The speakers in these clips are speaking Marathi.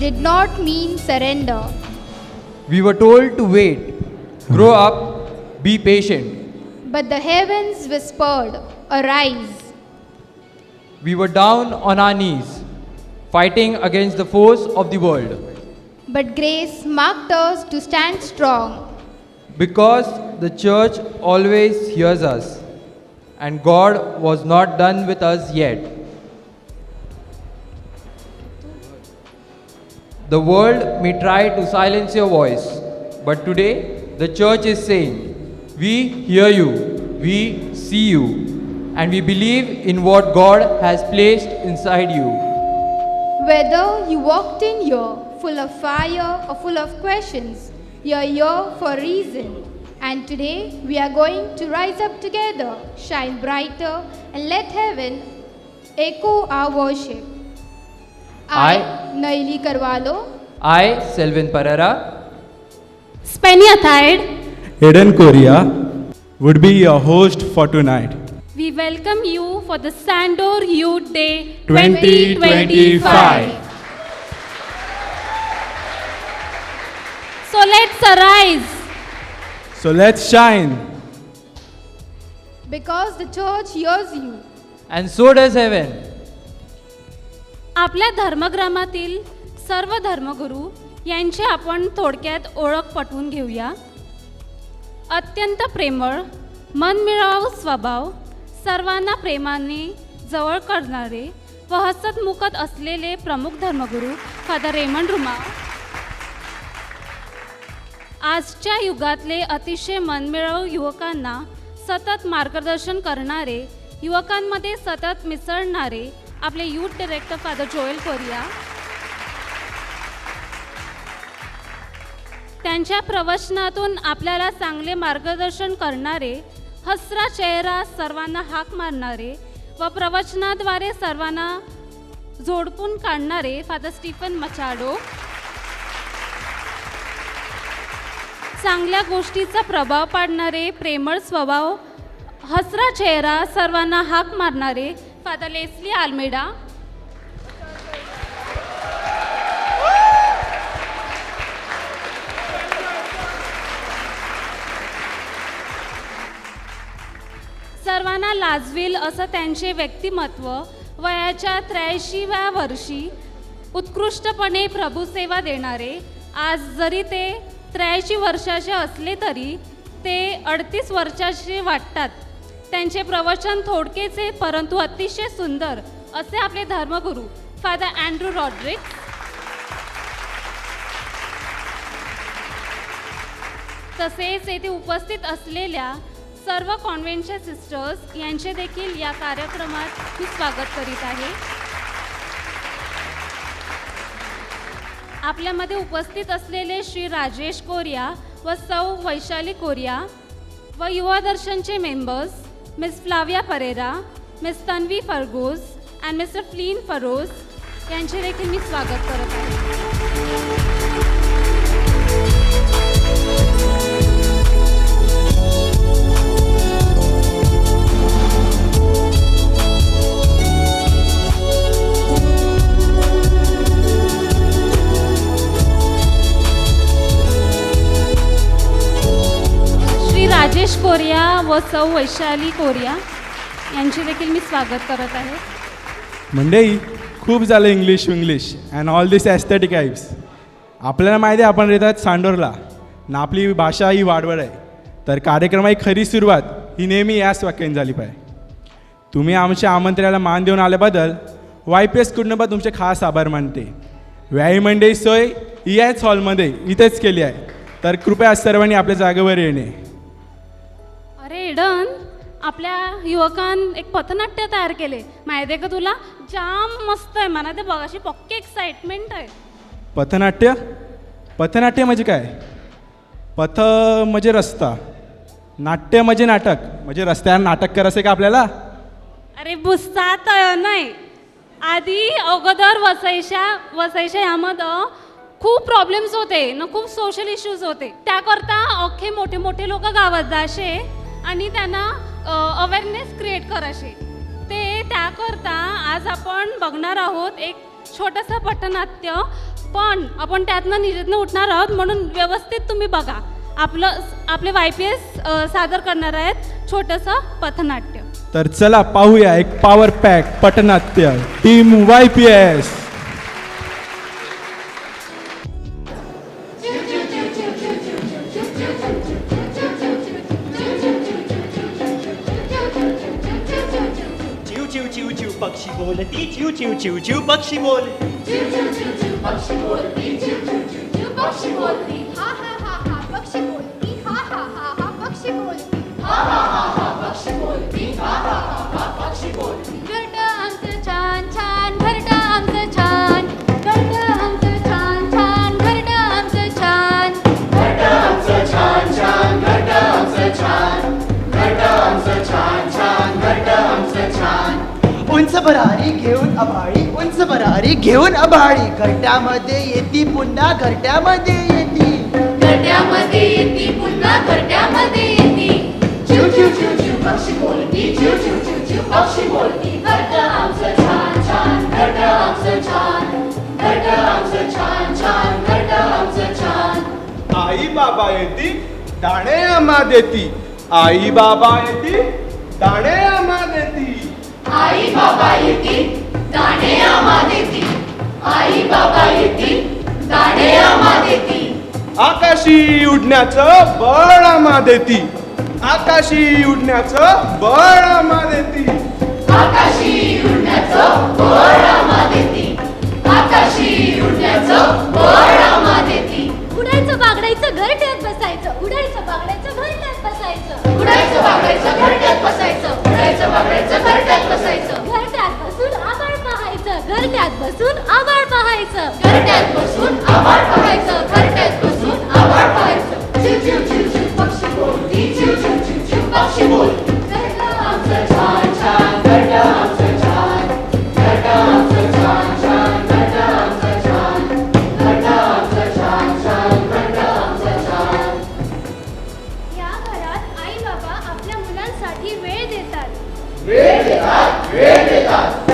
did not mean surrender. We were told to wait, grow up, be patient. But the heavens whispered, arise. We were down on our knees, fighting against the force of the world. But grace marked us to stand strong. Because the church always hears us, and God was not done with us yet. The world may try to silence your voice, but today the church is saying, we hear you, we see you, and we believe in what God has placed inside you. Whether you walked in here full of fire or full of questions, you are here for a reason. And today we are going to rise up together, shine brighter, and let heaven echo our worship. I, Naili Carvalho, I, Selvin Parera, Spania Thaid, Eden Korea would be your host for tonight. we welcome you for the Sandor Youth Day 2025. So let's arise. So let's shine. because the church hears you. and so does heaven. आपल्या धर्मग्रामातील सर्व धर्मगुरू यांची आपण थोडक्यात ओळख पटवून घेऊया. अत्यंत प्रेमळ, मनमिळावू स्वभाव, सर्वांना प्रेमाने जवळ करणारे व हसतमुखत असलेले प्रमुख धर्मगुरू फादर रेमंड रुमाव. आजच्या युगातले अतिशय मनमिळावू युवकांना सतत मार्गदर्शन करणारे, युवकांमध्ये सतत मिसळणारे आपले youth director father Joel Korea. त्यांच्या प्रवचनातून आपल्याला चांगले मार्गदर्शन करणारे, हसरा चेहरा, सर्वांना हाक मारणारे व प्रवचनाद्वारे सर्वांना जोडपून काढणारे फादर स्टीफन मचाडो. चांगल्या गोष्टीचा प्रभाव पाडणारे, प्रेमळ स्वभाव, हसरा चेहरा, सर्वांना हाक मारणारे फादर लेस्ली आल्मेडा. सर्वांना लाजवेल असं त्यांचे व्यक्तिमत्व, वयाच्या 83व्या वर्षी उत्कृष्टपणे प्रभुसेवा देणारे. आज जरी ते 83 वर्षाचे असले तरी ते 38 वर्षाचे वाटतात. त्यांचे प्रवचन थोडकेचे परंतु अतिशय सुंदर असे आपले धर्मगुरू फादर अँड्रू रॉड्रिक्स. तसेच येथे उपस्थित असलेल्या सर्व कॉन्व्हेंटच्या सिस्टर्स यांचे देखील या कार्यक्रमात मी स्वागत करीत आहे. आपल्यामध्ये उपस्थित असलेले श्री राजेश कोरिया व सौ वैशाली कोरिया व युवा दर्शनचे members miss Flavia Pereira, miss Tanvi Fargose and mister Flin Feroz यांचे देखील मी स्वागत करत आहे. राजेश कोरिया व सौ वैशाली कोरिया यांचे देखील मी स्वागत करत आहे. मंडळी, खूप झालं English and all this aesthetic vibes. आपल्याला माहिती आहे आपण येतात सांडोरला ना, आपली भाषा ही वाडवड आहे. तर कार्यक्रमाची खरी सुरुवात ही नेहमी याच वाक्याने झाली पाहिजे. तुम्ही आमच्या आमंत्रणाला मान देऊन आल्याबद्दल YPS कुटुंब तुमचे खास आभार मानते. व्याही मंडळी सोय याच हॉलमध्ये इथेच केली आहे, तर कृपया सर्वांनी आपल्या जागेवर येणे. अरे एडन, आपल्या युवकान एक पथनाट्य तयार केले माहिती आहे का तुला? जाम मस्त आहे, मला ते बघाशी पक्की एक्साइटमेंट आहे. पथनाट्य म्हणजे काय? पथ म्हणजे रस्ता, नाट्य म्हणजे नाटक, म्हणजे रस्त्यावर नाटक करायचं का आपल्याला? अरे बुसतात नाही, आधी अगोदर वसईच्या यामध्ये खूप प्रॉब्लेम्स होते ना, खूप सोशल इश्यूज होते. त्याकरता अख्खे मोठे मोठे लोक गावात जाशे आणि त्यांना अवेअरनेस क्रिएट करायचे. ते त्याकरता आज आपण बघणार आहोत एक छोटंसं पथनाट्य पण आपण त्यातनं निजेतनं उठणार आहोत, म्हणून व्यवस्थित तुम्ही बघा. आपले YPS सादर करणार आहेत छोटंसं पथनाट्य. तर चला पाहूया एक पॉवर पॅक पटनाट्य टीम YPS. चिव चिव चिव चिव पक्षी बोलती, चिव चिव चिव चिव पक्षी बोलती. पक्षी बोलती, पक्षी बोलती, हा हा हा हा पक्षी बोलती, हा हा हा हा पक्षी बोलती, हा हा हा हा पक्षी बोलती, हा हा हा हा पक्षी बोलती. घरटं आमचं छान छान, घरटं आमचं छान, घरटं आमचं छान छान, घरटं आमचं छान, घरटं आमचं छान छान, घरटं आमचं छान, घरटं आमचं छान छान, घरटं आमचं छान. उंच भरारी घेऊन आभाळी, उंच भरारी घेऊन आभाळी, घरट्यामध्ये येती पुन्हा घरट्यामध्ये येती, घरट्यामध्ये येती पुन्हा घरट्यामध्ये येती. चिव चिव चिव चिव पक्षी बोलती, चिव चिव चिव चिव पक्षी बोलती. घरटं आमचं छान छान, घरटं आमचं छान, घरटं आमचं छान छान, घरटं आमचं छान. आई बाबा येती दाणे आम्हा देती, आई बाबा येती दाणे आम्हा देती, आई बाबा येती दाणे आम्हा देती, आई बाबा येती दाणे आम्हा देती. आकाशी उडण्याचं बळ आम्हा देती, आकाशी उडण्याचं बळ आम्हा देती, आकाशी उडण्याचं बळ आम्हा देती, आकाशी उडण्याचं बळ आम्हा देती. उडायचं बागडायचं घरट्यात बसायचं, उडायचं बागडायचं घरट्यात बसायचं, उडायचं वागडायचं घरट्यात बसायचं, उडायचं वागडायचं घरट्यात बसायचं. घरट्यात बसून आभाळ पाहायचं, घरट्यात बसून आभाळ पाहायचं, घरट्यात बसून आभाळ पाहायचं, घरट्यात बसून आभाळ पाहायचं. चिव चिव चिव चिव पक्षी बोलती, चिव चिव चिव चिव पक्षी बोलती. घरटं आमचं छान छान, घरटं आमचं छान, घरटं आमचं छान छान, घरटं आमचं छान, घरटं आमचं छान छान, घरटं आमचं छान. या घरात आई बाबा आपल्या मुलांसाठी वेळ देतात, वेळ देतात, वेळ देतात,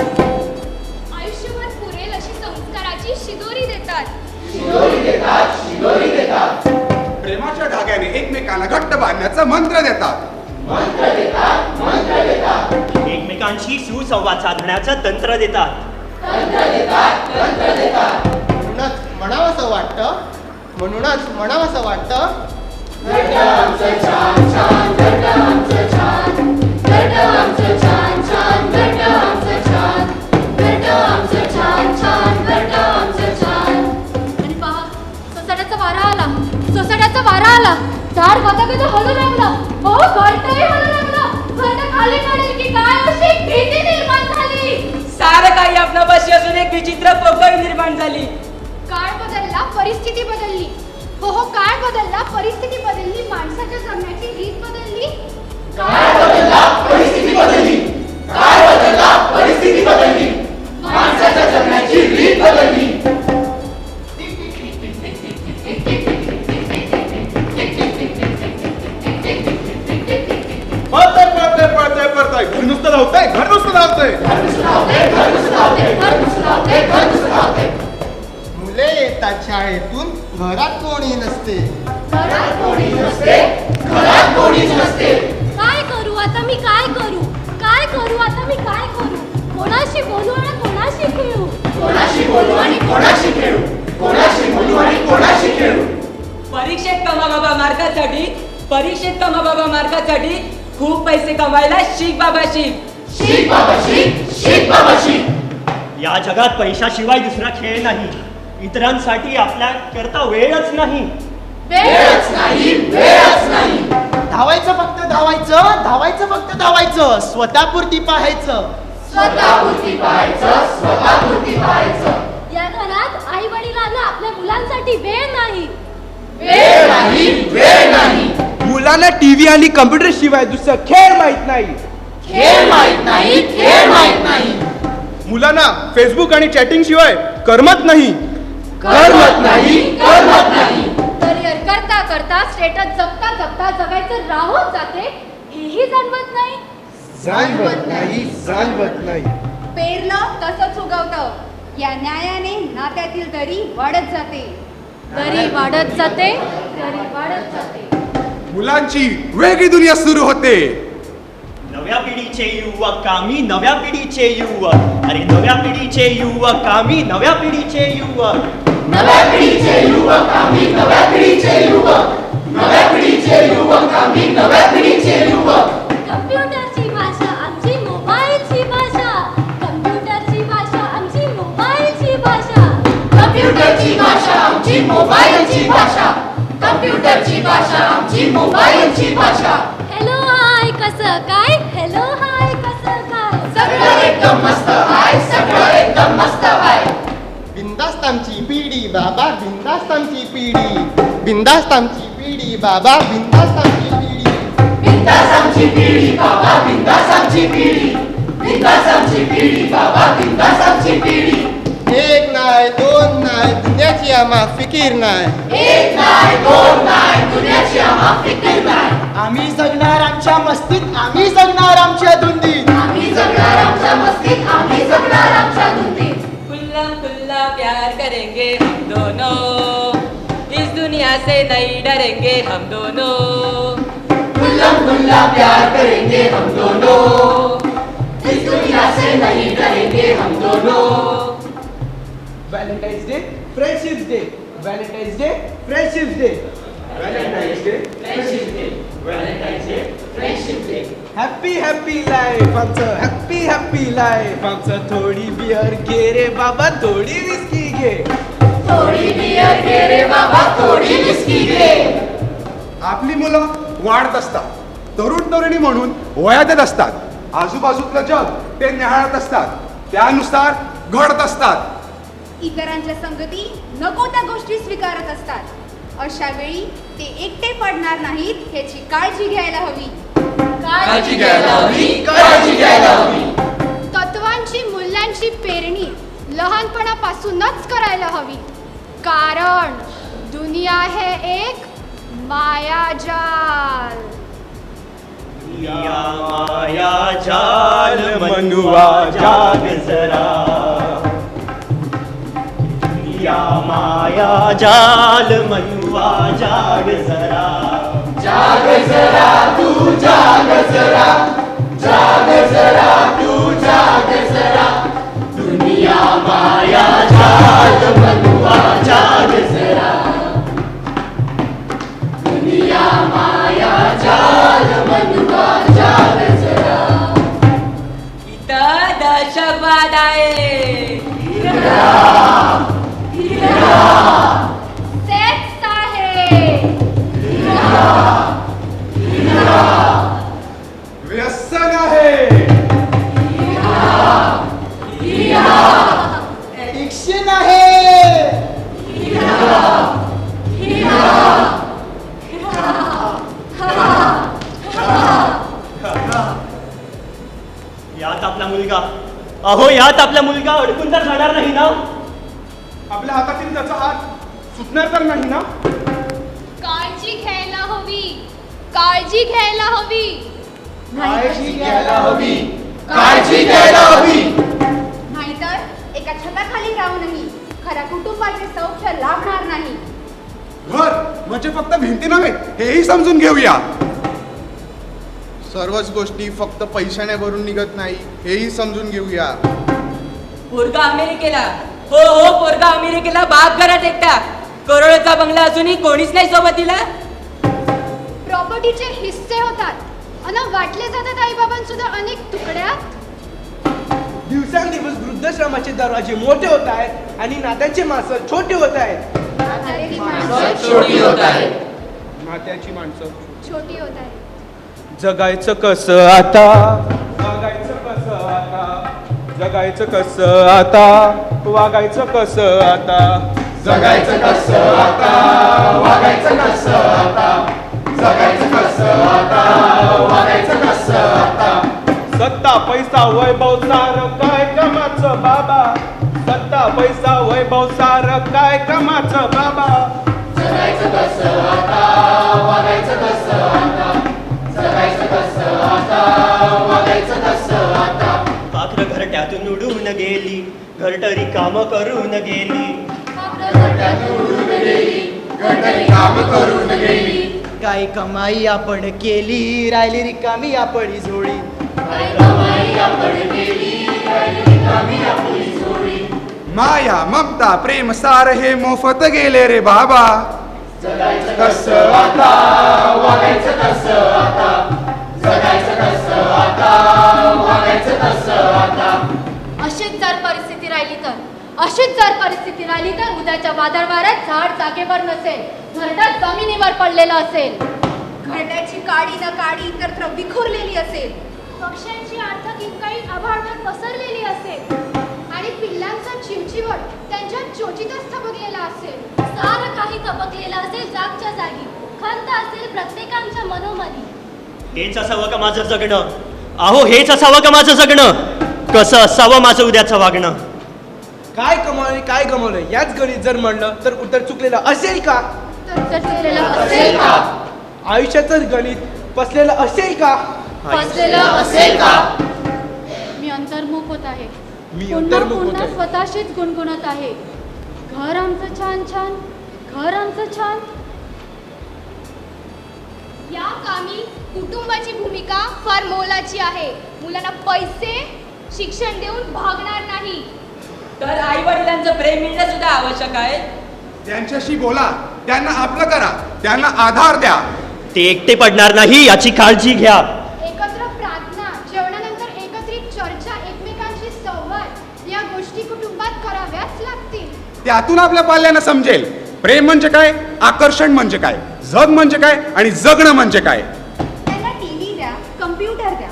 आयुष्यभर पुरेल अशी संस्काराची शिदोरी देतात, शिदोरी देतात, शिदोरी देतात, प्रेमाच्या धाग्याने एकमेकांना घट्ट बांधण्याचा मंत्र देतात, मंत्र देतात, मंत्र देतात, एकमेकांशी सुसंवाद साधण्याचं तंत्र देतात. तंत्र देतात, तंत्र देतात. म्हणूनच म्हणावंसं वाटतं, म्हणूनच म्हणावंसं वाटतं. घरटं आमचं छान छान, घरटं आमचं छान, घरटं आमचं छान छान, घरटं आमचं छान, घरटं आमचं छान छान, घरटं आमचं छान. आणि पहा, सोसाट्याचा वारा आला, सोसाट्याचा वारा आला. झाड गदागदा हलू लागलं, हो घरटंही हलू लागलं. घरटं खाली पडेल की काय अशी भीती निर्माण झाली. सारं काही आपणापाशी असून एक विचित्र पोकळी निर्माण झाली. काळ बदलला, परिस्थिती बदलली. हो काळ बदलला, परिस्थिती बदलली, माणसाच्या जगण्याची रीत बदलली. काय बदलला, परिस्थिती बदलली. काय बदलला, परिस्थिती बदलली. माणसाच्या जगण्याची रीत बदलली. पळतंय पळतंय पळतंय पळतंय, घर नुसतं धावतंय, घर नुसतं धावतंय. घर नुसतं धावतंय, घर नुसतं धावतंय, घर नुसतं धावतंय, घर नुसतं धावतंय. मुले येतात शाळेतून, घरात कोणी नसते, घरात कोणी नसते, घरात कोणीच नसते. काय करू आता मी, काय करू, काय करू आता मी, काय करू. कोणाशी बोलू आणि कोणाशी खेळू, कोणाशी बोलू आणि कोणाशी खेळू, कोणाशी बोलू आणि कोणाशी खेळू. परीक्षेत कमा बाबा मार्कासाठी, परीक्षेत कमा बाबा मार्कासाठी खूप पैसे कमायला शिक बाबा शिक. शिक बाबा शिक, शिक बाबा शिक. या जगात पैशाशिवाय दुसरा खेळ नाही. इतरांसाठी आपल्या करता वेळच नाही. वेळच नाही, वेळच नाही. धावायचं फक्त धावायचं, धावायचं फक्त धावायचं, स्वतःपुरती पाहायचं, स्वतःपुरती पाहायचं, स्वतःपुरती पाहायचं. या घरात आई वडिलांना आपल्या मुलांसाठी वेळ नाही, वेळ नाही, वेळ नाही. मुलांना टीव्ही आणि कम्प्युटर शिवाय दुसरा खेळ माहित नाही, खेळ माहित नाही, खेळ माहित नाही. मुलांना फेसबुक आणि चॅटिंग शिवाय करमत नाही, करमत नाही, करमत नाही. करिअर करता करता, स्टेटस जगता जगता जगायचं राहून जाते, हेही जाणवत नाही. जाणवत नाही, जाणवत नाही. पेरलं तसंच उगवतं, या न्यायाने नात्यातील दरी वाढत जाते. दरी वाढत जाते, दरी वाढत जाते. मुलांची वेगळी दुनिया सुरू होते. नव्या पिढीचे युवक आम्ही, नव्या पिढीचे युवक. अरे नव्या पिढीचे युवक आम्ही, नव्या पिढीचे युवक. नव्या पिढीचे युवक आम्ही, नव्या पिढीचे युवक. नव्या पिढीचे युवक आम्ही, नव्या पिढीचे युवक. कम्प्युटरची भाषा आमची मोबाईलची भाषा. कम्प्युटरची भाषा आमची मोबाईलची भाषा. कम्प्युटरची भाषा आमची मोबाईलची भाषा. कम्प्युटरची भाषा आमची मोबाईलची भाषा. हॅलो हाय कसं काय, हॅलो हाय कसं काय. सगळं एकदम मस्त आहे, सगळं एकदम मस्त आहे. बिंदास्त आमची पिढी बाबा, बिंदास्त आमची पिढी. बिंदास्त आमची पिढी बाबा, बिंदास्त आमची पिढी. बिंदास्त आमची पिढी बाबा, बिंदास्त आमची पिढी. बिंदास्त आमची पिढी बाबा, बिंदास्त आमची पिढी. एक नाही दोन नाही दुनियाची आम्हा फिकीर नाही. एक नाही दोन नाही दुनियाची आम्हा फिकीर नाही. आम्ही जगणार आमच्या मस्तीत, आम्ही जगणार आमच्या धुंदीत. आम्ही जगणार आमच्या मस्तीत, आम्ही जगणार आमच्या धुंदीत. खुल्ला खुल्ला प्यार करेंगे हम दोनों, इस दुनिया से नहीं डरेंगे हम दोनों. खुल्ला खुल्ला प्यार करेंगे हम दोनों, इस दुनिया से नहीं डरेंगे हम दोनों. Valentine's Day, Friendship's Day. Valentine's Day, Friendship's Day. Valentine's Day, Friendship Day. Valentine's Day, Friendship Day. Happy happy life आमचं, happy happy life आमचं. थोडी बियर घे रे बाबा, थोडी विस्की घे. थोडी बियर घे रे बाबा, थोडी विस्की घे. आपली मुलं वाढत असतात, तरुण तरुणी म्हणून वयात येत असतात. आजूबाजूतलं जग ते न्याहाळत असतात, त्यानुसार घडत असतात. इतरांच्या संगती नको त्या गोष्टी स्वीकारत असतात. अशा वेळी ते एकटे पडणार नाहीत याची काळजी घ्यायला हवी. काळजी घ्यायला हवी, काळजी घ्यायला हवी. तत्वांची मूल्यांची पेरणी लहानपणापासूनच करायला हवी. कारण दुनिया हे एक मायाजाल. दुनिया माया जाल मनुआ जाग जरा. दुनिया माया जाल मनुआ जाग जरा. जाग जरा तू जाग जरा, जाग जरा तू जाग जरा. दुनिया माया जाल मनुआ जाग जरा. दुनिया माया जाल मनुआ जाग जरा. इथं दहशतवाद आहे. सेक्स आहे. व्यसन आहे. ऍडिक्शन आहे. यात आपला मुलगा, अहो यात आपला मुलगा अडकून तर जाणार नाही ना. आपल्या हातातील त्याचा हात सुटणार तर नाही ना. काळजी घ्यायला हवी, काळजी घ्यायला हवी. काळजी घ्यायला हवी, काळजी घ्यायला हवी. नाहीतर एका छताखाली राहूनही खऱ्या कुटुंबाचे सौख्य लाभणार नाही. घर म्हणजे फक्त भिंती नव्हे हेही समजून घेऊया. सर्वच गोष्टी फक्त पैशाने भरून निघत नाही हेही समजून घेऊया. पोरगा अमेरिकेला, हो हो पोरगा अमेरिकेला, बाप घरात एकटा. करोडोचा बंगला अजूनही कोणीच नाही सोबतीला. प्रॉपर्टीचे हिस्से होतात अन वाटले जातात आईबाबांसुद्धा अनेक तुकड्यात. दिवसेंदिवस वृद्धाश्रमाचे दरवाजे मोठे होत आहेत आणि नात्यांचे माणसं छोटे होत आहेत. नात्याची माणसं छोटी होत आहे. नात्याची माणसं छोटी होत आहेत. जगायचं कसं आता, वागायचं कसं आता. जगायचं कसं आता, वागायचं कसं आता. जगायचं कसं आता, वागायचं कसं आता. जगायचं कसं आता, वागायचं कसं आता. सत्ता पैसा वैभव सारं काय कमाचं बाबा. सत्ता पैसा वैभव सारं काय कमाचं बाबा. जगायचं कसं आता, वागायचं कसं आता. जगायचं कसं आता, वागायचं कसं आता. पाखरं घरट्यातून उडून गेली, घर घरटरी काम करून गेली काम करून गेली काही कमाई आपण केली राहिली रिकामी आपली झोळी माया ममता प्रेम सार हे मोफत गेले रे बाबा. कसं आता वागायचं कसं आता जगायचं कसं आता वागायचं कसं आता. अशीच जर परिस्थिती राहिली तर उद्याच्या वादळ वाऱ्यात झाड जागेवर नसेल, घरटात जमिनीवर पडलेलं असेल, घरट्याची काडी न काडी इतरत्र विखुरलेली असेल, पक्ष्यांची आर्थ किंकाळी आभाळात पसरलेली असेल आणि पिल्लांचा चिवचिवट त्यांच्या चोचीतच थबकलेला असेल. सारं काही थबकलेलं असेल जागच्या जागी, खंत असेल प्रत्येकाच्या मनोमनी. हेच असावं का माझं जगणं? अहो हेच असावं का माझं जगणं? कसं असावं माझं उद्याचं वागणं? काय कमावले काय गमावलं याच गणित जर म्हणलं तर उत्तर चुकलेलं असेल का? चुकलेलं असेल का? आयुष्याचं गणित फसलेलं असेल का? फसलेलं असेल का? मी अंतर्मुख होत आहे, मी पुन्हा अंतर्मुख होत पुन्हा आहे. स्वतःशीच गुणगुणत आहे. घर आमचं छान छान, घर आमचं छान. या कामी कुटुंबाची भूमिका फार मोलाची आहे. मुलांना पैसे शिक्षण देऊन भागणार नाही, तर आई वडिलांचं प्रेम मिळणं सुद्धा आवश्यक आहे. त्यांच्याशी बोला, त्यांना आपलं करा, त्यांना आधार द्या. ते एकटे पडणार नाही याची काळजी घ्या. एकत्र प्रार्थना, जेवणानंतर एकत्रित चर्चा, एकमेकांशी संवाद या गोष्टी कुटुंबात कराव्याच लागतील. त्यातून आपल्या पाल्यांना समजेल प्रेम म्हणजे काय, आकर्षण म्हणजे काय, जग म्हणजे काय आणि जगणं म्हणजे काय. त्यांना टीव्ही द्या, कम्प्युटर द्या,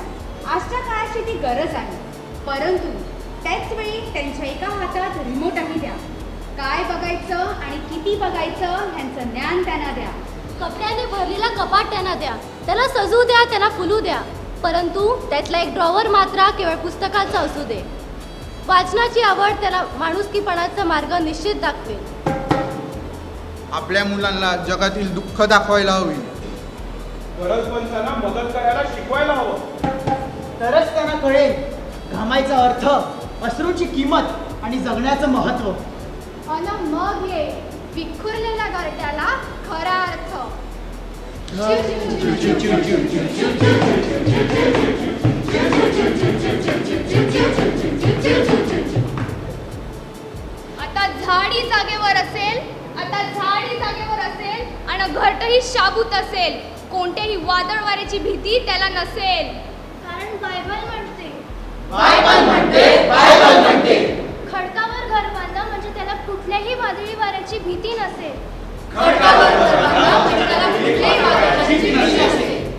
आजच्या काळाची ती गरज आहे. परंतु त्याच वेळी त्यांच्या एका हातात रिमोटही द्या. काय बघायचं आणि किती बघायचं ह्यांचं ज्ञान त्यांना द्या. कपड्याने भरलेला कपाट त्यांना द्या, त्याला सजू द्या, त्याला फुलू द्या. परंतु त्यातला एक ड्रॉवर मात्र केवळ पुस्तकाचा असू दे. वाचनाची आवड त्याला माणुसकीपणाचा मार्ग निश्चित दाखवेल. आपल्या मुलांना जगातील दुःख दाखवायला हवी. गरजवंतांना मदत करायला शिकवायला हवं. तरच त्यांना कळेल घामायचा अर्थ, अश्रूंची किंमत आणि जगण्याचं महत्त्व. अन मग ये विखुरलेल्या घरट्याला खरा अर्थ. आता झाडी जागेवर असेल, आणि घरटही शाबूत असेल. कोणत्याही वादळ वाऱ्याची भीती त्याला नसेल, कारण बायबल म्हणते खडकावर घर बांधणं म्हणजे त्याला कुठल्याही वादळी वाऱ्याची भीती नसेल.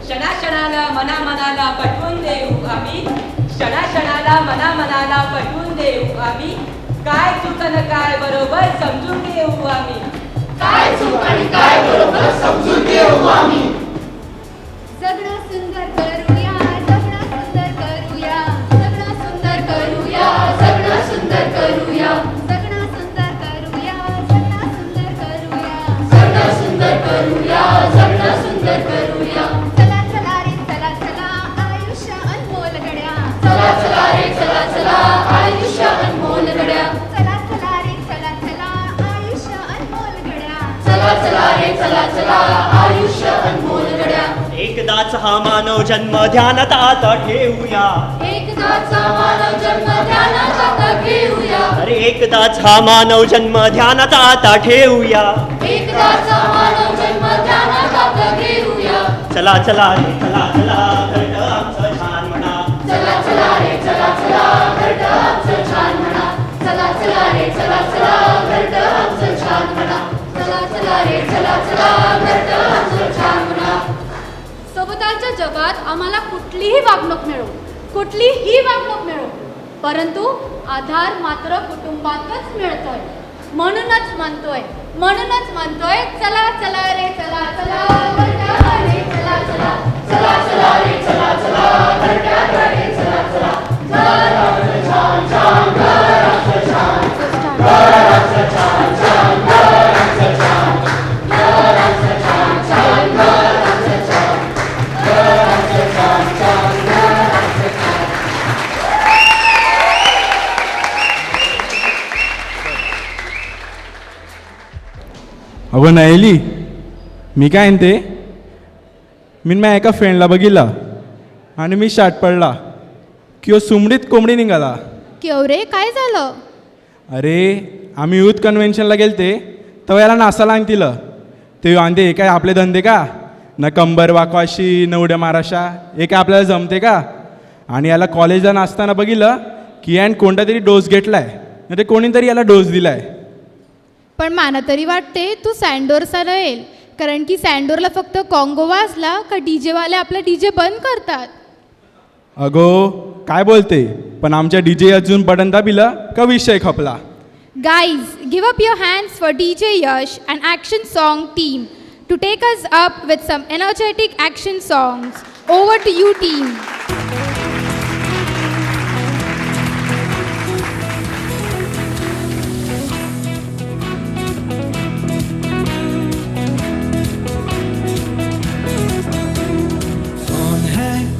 क्षणाक्षणाला मनामनाला पटवून देऊ आम्ही, क्षणाक्षणाला मनामनाला पटवून देऊ आम्ही. काय चूक आणि काय बरोबर समजून घेऊ आम्ही. जगणं सुंदर करूया, जगणं सुंदर करूया, जगणं सुंदर करूया, जगणं सुंदर करूया, जगणं सुंदर करूया, जगणं सुंदर करूया, जगणं सुंदर करूया, जगणं सुंदर करूया. चला चला रे चला चला आयुष्य अनमोल गड्या. चला चला रे चला चला आयुष्य अनमोल गड्या. चला चला रे चला चला आयुष्य अनमोल गड्या. चला चला रे चला चला आयुष्य अनमोल गड्या. एकदाच हा मानव जन्म ध्यानात आता ठेवूया. एकदाचा मानव जन्म ध्यानात आता घेऊया. अरे एकदाच हा मानव जन्म ध्यानात आता ठेवूया. एकदाचा मानव जन्म ध्यानात आता घेऊया. चला चला रे चला चला घरटं आमचं छान म्हणा. चला चला रे चला चला घरटं आमचं छान म्हणा. चला चला रे चला चला घरटं आमचं छान म्हणा. चला चला रे चला चला घरटं आमचं छान म्हणा. सभोवतालच्या जगात आम्हाला कुठलीही वागणूक मिळो, परंतु आधार मात्र कुटुंबातच मिळतोय. म्हणूनच म्हणतोय चला चला रे चला चला घरट्यात रे चला चला. चला चला रे चला चला घरट्यात रे चला चला. घर आमचं छान छान, घर आमचं छान, घर आमचं छान छान, घर आमचं छान, घर आमचं छान छान, घर आमचं छान, घर आमचं छान छान, घर आमचं छान. नयली मी काय म्हणते मी माझ्या एका फ्रेंडला बघितला आणि मी शाट पडला की हो सुमडीत कोंबडी निघाला. केवरे काय झालं? अरे आम्ही यूथ कन्व्हेन्शनला गेलते तेव्हा याला नासाला आणतीलं ते आणते हे काय आपले धंदे का ना कंबर वाकवाशी न उड्या माराशा हे काय आपल्याला जमते का. आणि याला कॉलेजला नाचताना बघितलं की यान कोणता तरी डोस घेतलाय ना ते कोणीतरी याला डोस दिलाय. पण मला तरी वाटते तू सँडोरचा नव्हेल, कारण की सँडोरला फक्त कॉंगो वाजला का डीजेवाले आपला डीजे बंद करतात. अगो काय बोलते पण आमच्या डीजे अजून बटन दाबिलं का विषय खपला. Guys, give up your hands for DJ Yash and Action Song team to take us up with some energetic action songs. Over to you, team.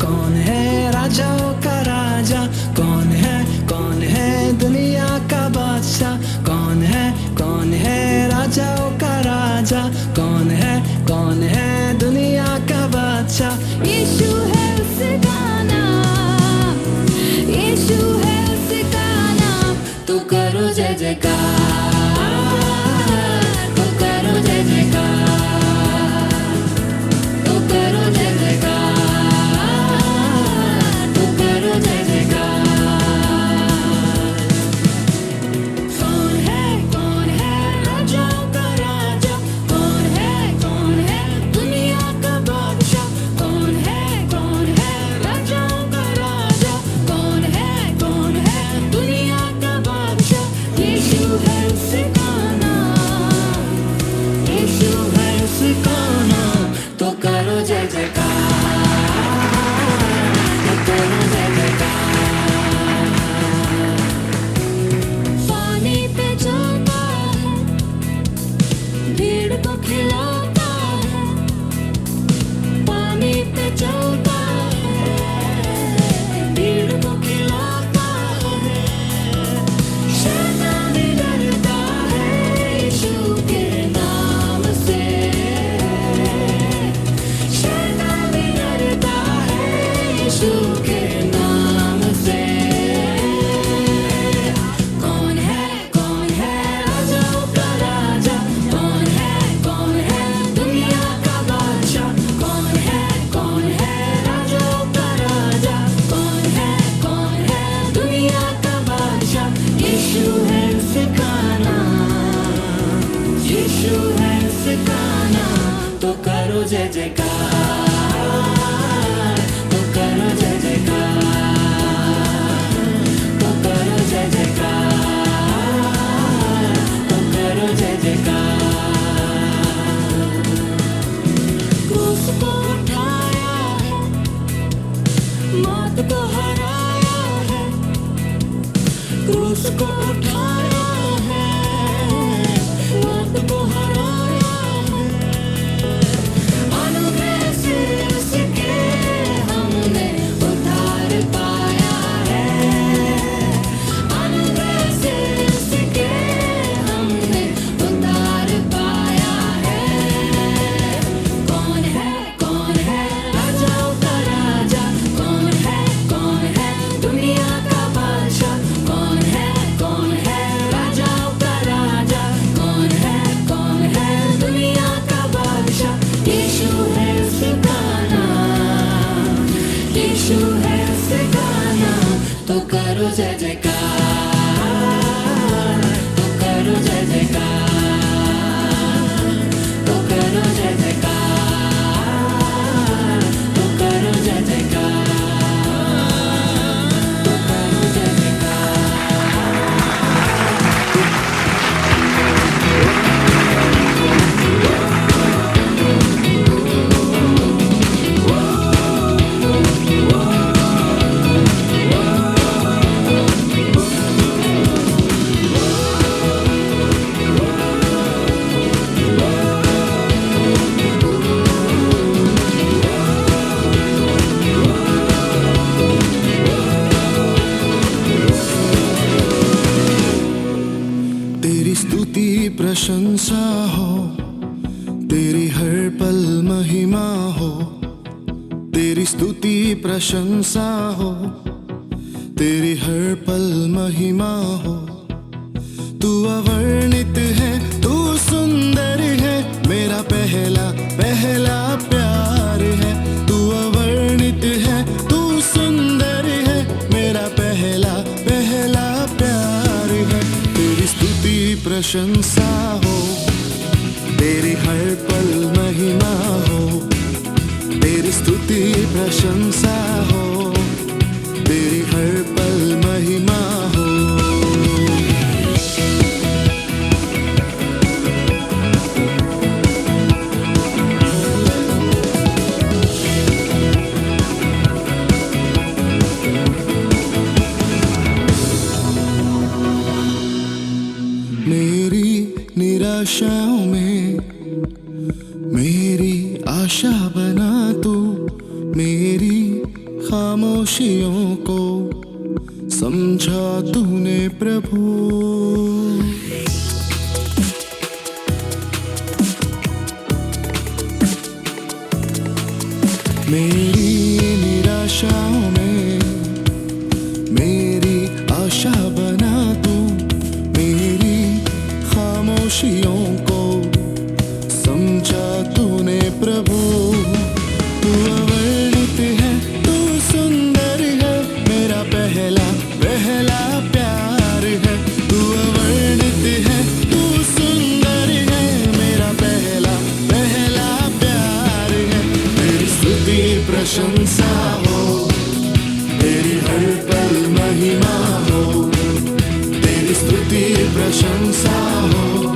कौन है राजाओं का राजा, कौन है दुनिया का बादशाह, कौन है राजाओं का राजा, कौन है दुनिया का बादशाह. यीशु है उसका नाम, यीशु है उसका नाम. तू करो जय जयकार, तू करो जय जयकार, तू करो जय जयकार, तू करो जय जयकार. कौन है राजाओं का राजा, कौन है दुनिया का बादशाह, कौन है राजाओं का राजा, कौन है दुनिया का बादशाह. यीशु है उसका नाम, यीशु है उसका नाम. तो करो जय जयकार, तो करो जय जयकार. पानी पे चलता है, भीड़ को खिलाता है. पानी पे चलता है, भीड़ को खिलाता है. शैतान भी डरता है यीशु के नाम से. शैतान भी डरता है यीशु के नाम से. कौन है राजाओं का राजा, कौन है दुनिया का बादशाह, कौन है राजाओं का राजा, कौन है दुनिया का बादशाह. यीशु है उसका नाम, यीशु है उसका नाम. तो करो जय जयकार, तो करो जय जयकार, तो करो जय जयकार, तो करो जय जयकार. क्रूस को उठाया है, मौत को हराया है. क्रूस को उठाया है, मौत को हराया है. अनुग्रह से उसके हमने उद्धार पाया है. अनुग्रह से उसके हमने उद्धार पाया है. कौन है राजाओं का राजा, कौन है दुनिया का बादशाह, कौन है राजाओं का राजा, कौन है दुनिया का बादशाह. यीशु है उसका नाम, यीशु है उसका नाम. तो करो जय जयकार, तो करो जय जयकार, तो करो जय जयकार, तो करो जय जयकार, तो करो जय जयकार. तेरी स्तुति प्रशंसा हो महिमा हो, तेरी स्तुति प्रशंसा हो, तेरी हर पल महिमा हो। तू अवर्णित है, तू सुंदर है, मेरा पहला पहला प्यार है। तू अवर्णित है, तू सुंदर है, मेरा पहला पहला प्यार है। तेरी स्तुति प्रशंसा हो, तेरी हर पल महिमा हो, तेरी स्तुति प्रशंसा हो, तेरी हर पल महिमा हो। मेरी निराशाओं में मेरी आशा बना तू, मेरी खामोशियों को समझा तूने प्रभु। मेरी निराशाओं में मेरी आशा बना तू, मेरी खामोशियों को समझा तूने प्रभु। तू अवर्णित है, तू सुंदर है, मेरा पहला पहला प्यार है। तू अवर्णित है, तू सुंदर है, मेरा पहला पहला प्यार है। तेरी स्तुति प्रशंसा हो, तेरी हर पल महिमा हो, तेरी स्तुति प्रशंसा हो,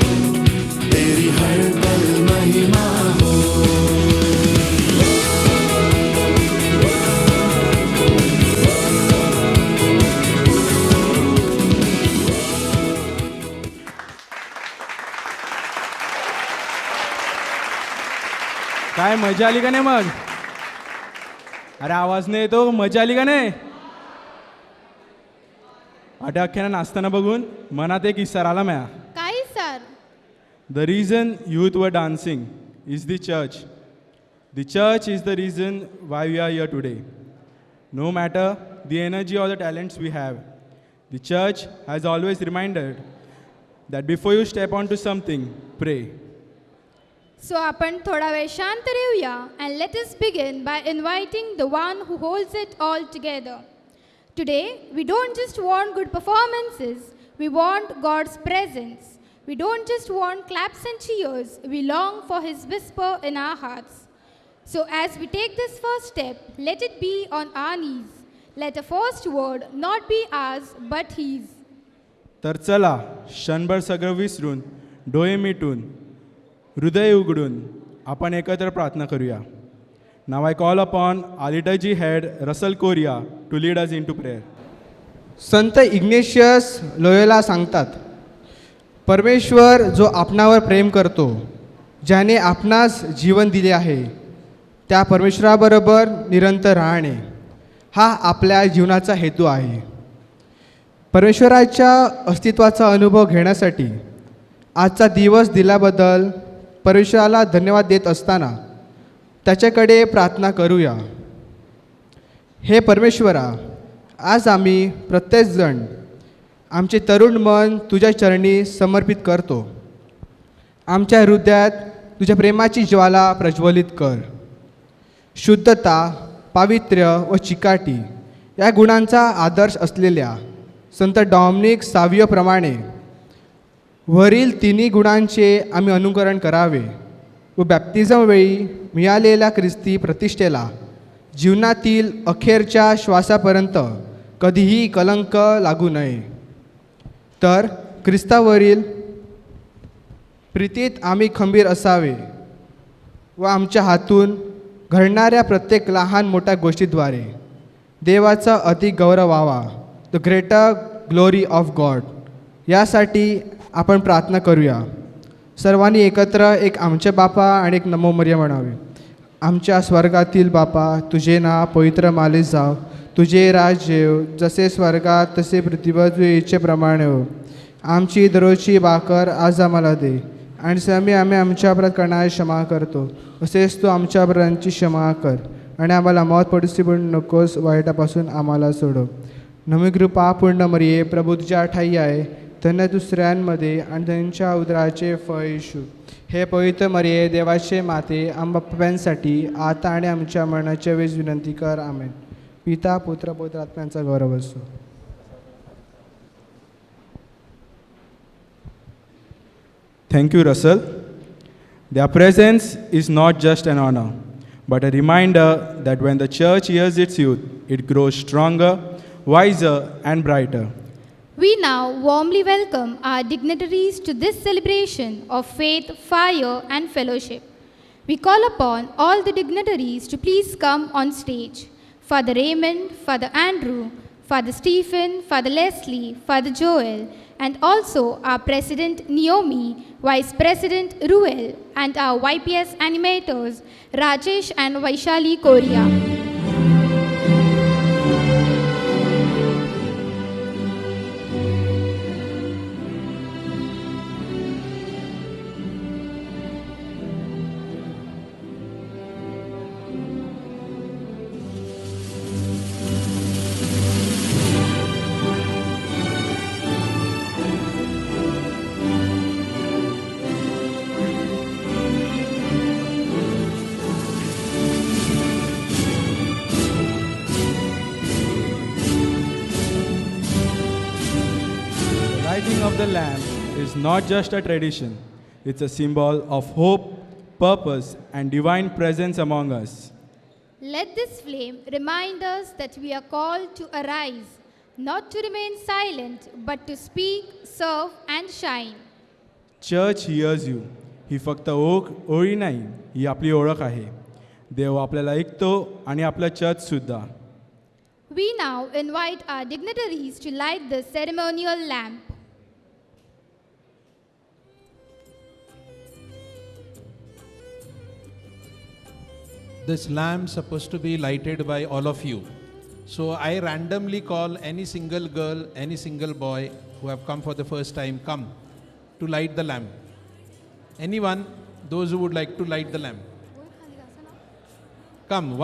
तेरी हर पल महिमा हो। काय मजा आली का नाही मग? अरे आवाज नाही येतो, मजा आली का नाही? अख्यानं नाचताना बघून मनात एक इसार आला म्या. काय sir? The reason youth were dancing is the church. The church is the reason why we are here today. No matter the energy or the talents we have, the church has always reminded that before you step onto something, pray. So आपण थोडा वेळ शांत राहूया and let us begin by inviting the one who holds it all together. Today, we don't just want good performances, we want God's presence. We don't just want claps and cheers, we long for His whisper in our hearts. So as we take this first step, let it be on our knees. Let the first word not be ours, but His. तर चला क्षणभर सगळं विसरून, डोळे मिटून, हृदय उघडून आपण एकत्र प्रार्थना करूया. Now I call upon our liturgy head Russell Korea to lead us into prayer. Sant Ignatius Loyola सांगतात, परमेश्वर जो आपणावर प्रेम करतो, ज्याने आपणास जीवन दिले आहे, त्या परमेश्वराबरोबर निरंतर राहणे हा आपल्या जीवनाचा हेतू आहे. परमेश्वराच्या अस्तित्वाचा अनुभव घेण्यासाठी आजचा दिवस दिल्याबद्दल परमेश्वराला धन्यवाद देत असताना त्याच्याकडे प्रार्थना करूया. हे परमेश्वरा, आज आम्ही प्रत्येकजण आमचे तरुण मन तुझ्या चरणी समर्पित करतो. आमच्या हृदयात तुझ्या प्रेमाची ज्वाला प्रज्वलित कर. शुद्धता, पावित्र्य व चिकाटी या गुणांचा आदर्श असलेल्या संत डॉमिनिक सावियोप्रमाणे वरील तिन्ही गुणांचे आम्ही अनुकरण करावे व बॅप्तिझमवेळी मिळालेल्या ख्रिस्ती प्रतिष्ठेला जीवनातील अखेरच्या श्वासापर्यंत कधीही कलंक लागू नये. तर ख्रिस्तावरील प्रीतीत आम्ही खंबीर असावे व आमच्या हातून घडणाऱ्या प्रत्येक लहान मोठ्या गोष्टीद्वारे देवाचा अधिक गौरव व्हावा, the greater glory of God. यासाठी आपण प्रार्थना करूया. सर्वांनी एकत्र एक आमचे बापा आणि एक नमो मरिया म्हणावे. आमच्या स्वर्गातील बापा, तुझे नाव पवित्र मानले जाव, तुझे राज्य येव, जसे स्वर्गात तसे पृथ्वीवर इच्छेप्रमाणे हो. आमची दररोजची भाकर आज आम्हाला दे आणि आम्ही आमच्या अपराध करणारे क्षमा करतो, असेच तू आमच्या अपराधांची क्षमा कर आणि आम्हाला मौत पडूसी पण नकोस, वाईटापासून आम्हाला सोडव. नवी कृपा पूर्ण मरिये, प्रभू तुझ्या ठाई आहे, धन्य तू स्त्रियांमध्ये आणि त्यांच्या उदराचे फळ येशू. हे पवित्र मरिये, देवाचे माते, आम्हा पाप्यांसाठी आता आणि आमच्या मरणाच्या वेळेस विनंती कर. आमेन. पिता पुत्र पवित्र आत्म्यांचा गौरव असो. Thank you, Russell. Their presence is not just an honor, but a reminder that when the church hears its youth, it grows stronger, wiser, and brighter. We now warmly welcome our dignitaries to this celebration of faith, fire, and fellowship. We call upon all the dignitaries to please come on stage. Father Raymond, Father Andrew, Father Stephen, Father Leslie, Father Joel, and also our President Naomi, Vice President Ruel, and our YPS animators Rajesh and Vaishali Korea. Lighting of the lamp is not just a tradition, it's a symbol of hope, purpose, and divine presence among us. Let this flame remind us that we are called to arise, not to remain silent, but to speak, serve, and shine. Church hears you ही फक्त ओळी नाही, ही आपली ओळख आहे. देव आपल्याला ऐकतो आणि आपलं चर्चसुद्धा. We now invite our dignitaries to light the ceremonial lamp. This lamp supposed to be lighted by all of you. So I randomly call any single girl, any single boy who have come for the first time, come to light the lamp. Anyone, those who would like to light the lamp. Come,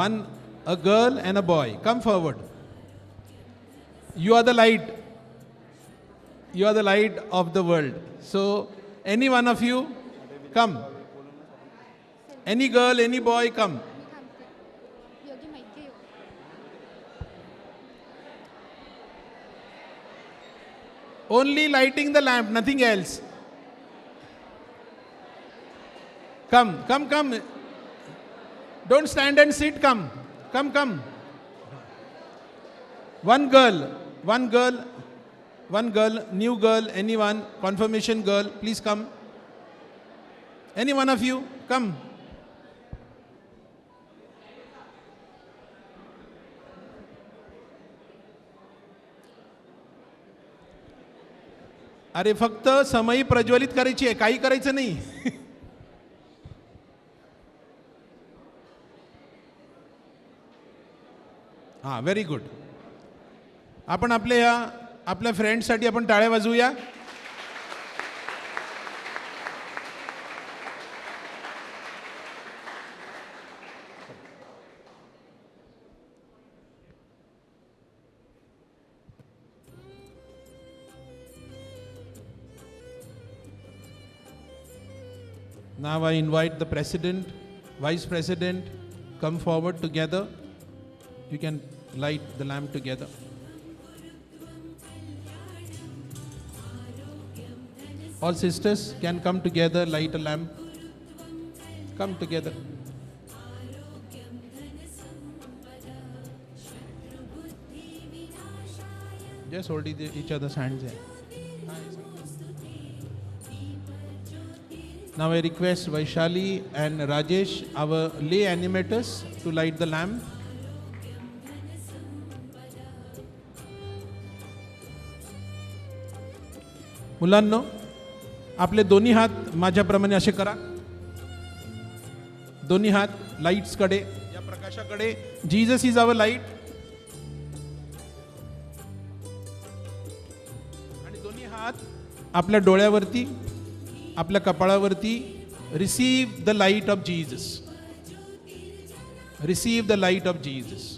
a girl and a boy, come forward. You are the light. You are the light of the world. So any one of you, come. Any girl, any boy, come. Only lighting the lamp, nothing else. Come. Don't stand and sit, come. One girl, new girl, anyone, confirmation girl, please come. Any one of you, come. अरे फक्त समई प्रज्वलित करायची आहे, काही करायचं नाही. हां, व्हेरी गुड. आपण आपल्या फ्रेंड्ससाठी आपण टाळ्या वाजवूया. Now I invite the President, Vice President, come forward together. You can light the lamp together. All sisters can come together, light a lamp. Come together. Just hold each other's hands here. Now I request Vaishali and Rajesh, our lay animators, to light the lamp. मुलांनो, आपले दोन्ही हात माझ्याप्रमाणे असे करा. दोन्ही हात लाईट्सकडे, या प्रकाशाकडे. Jesus is our light. आणि दोन्ही हात आपल्या डोळ्यावरती. आपल्या कपाळावरती receive the light of Jesus, receive the light of Jesus.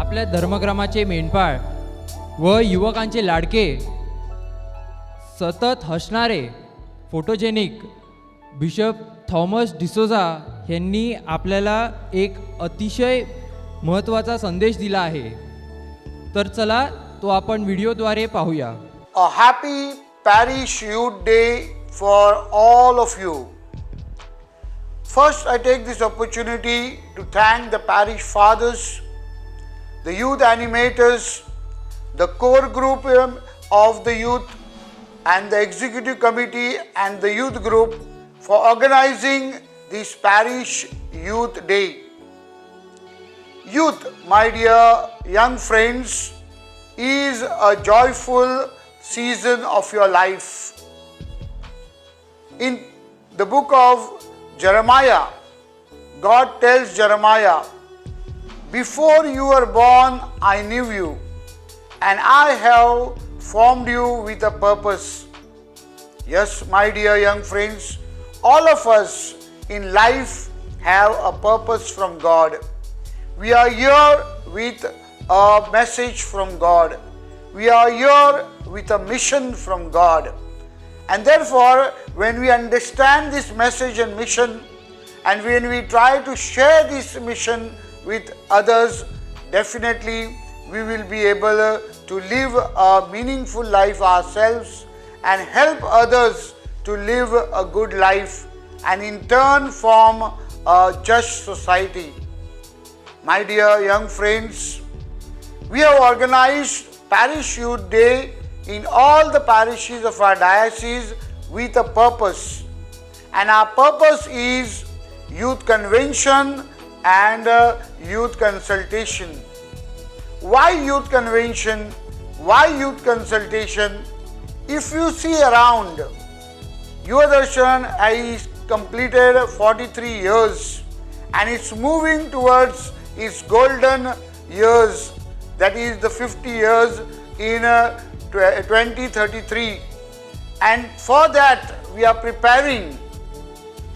आपल्या धर्मक्रमाचे मेंढपाळ व युवकांचे लाडके, सतत हसणारे फोटोजेनिक बिशप थॉमस डिसोजा यांनी आपल्याला एक अतिशय महत्त्वाचा संदेश दिला आहे. तर चला तो आपण व्हिडिओद्वारे पाहूया. A happy Parish Youth Day for all of you. First, I take this opportunity to thank the parish fathers, the youth animators, the core group of the youth, and the executive committee and the youth group for organizing this Parish Youth Day. Youth, my dear young friends, is a joyful season of your life. In the book of Jeremiah, God tells Jeremiah, "Before you were born, I knew you, and I have formed you with a purpose." Yes, my dear young friends, all of us in life have a purpose from God. We are here with a message from God. We are here with a mission from God. And therefore, when we understand this message and mission, and when we try to share this mission with others, definitely we will be able to live a meaningful life ourselves and help others to live a good life, and in turn form a just society. My dear young friends, we have organized Parish Youth Day in all the parishes of our diocese with a purpose, and our purpose is youth convention and youth consultation. Why youth convention? Why youth consultation? If you see around, Yuva Darshan has completed 43 years and it's moving towards its golden years, that is the 50 years in 2033. And for that we are preparing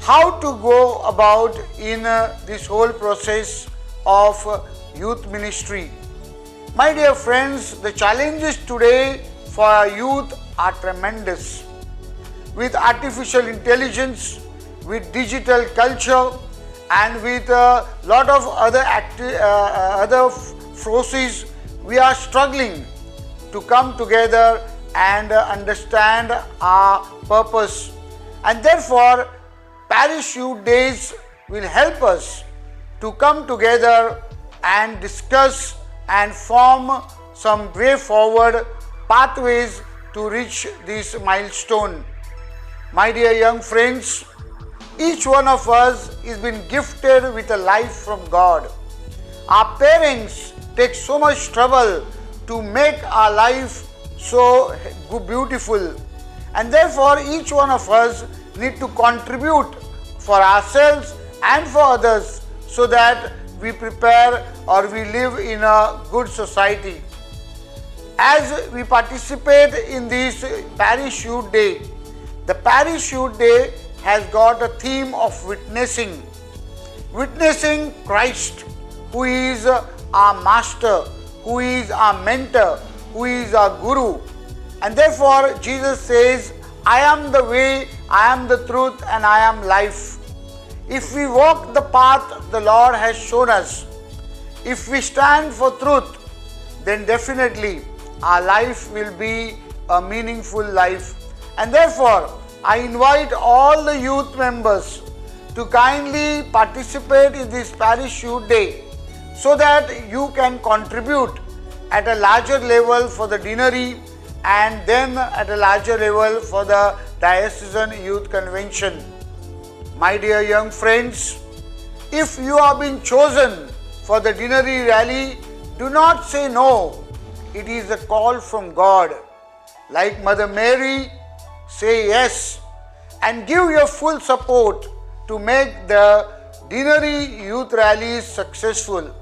how to go about in this whole process of youth ministry. My dear friends, the challenges today for our youth are tremendous. With artificial intelligence, with digital culture, and with a lot of other forces, we are struggling to come together and understand our purpose. And therefore, Parish Youth Days will help us to come together and discuss and form some way forward pathways to reach this milestone. My dear young friends, each one of us is been gifted with a life from God. Our parents take so much trouble to make our life so beautiful, and therefore each one of us need to contribute for ourselves and for others so that we prepare or we live in a good society. As we participate in this Parish Youth Day, the Parish Youth Day has got a theme of witnessing. Witnessing Christ, who is our master, who is our mentor, who is our Guru. And therefore, Jesus says, I am the way, I am the truth, and I am life. If we walk the path the Lord has shown us, if we stand for truth, then definitely our life will be a meaningful life. And therefore, I invite all the youth members to kindly participate in this Parish Youth Day so that you can contribute at a larger level for the deanery and then at a larger level for the Diocesan Youth Convention. My dear young friends, if you have been chosen for the deanery rally, do not say no. It is a call from God. Like Mother Mary, say yes and give your full support to make the deanery youth rallies successful.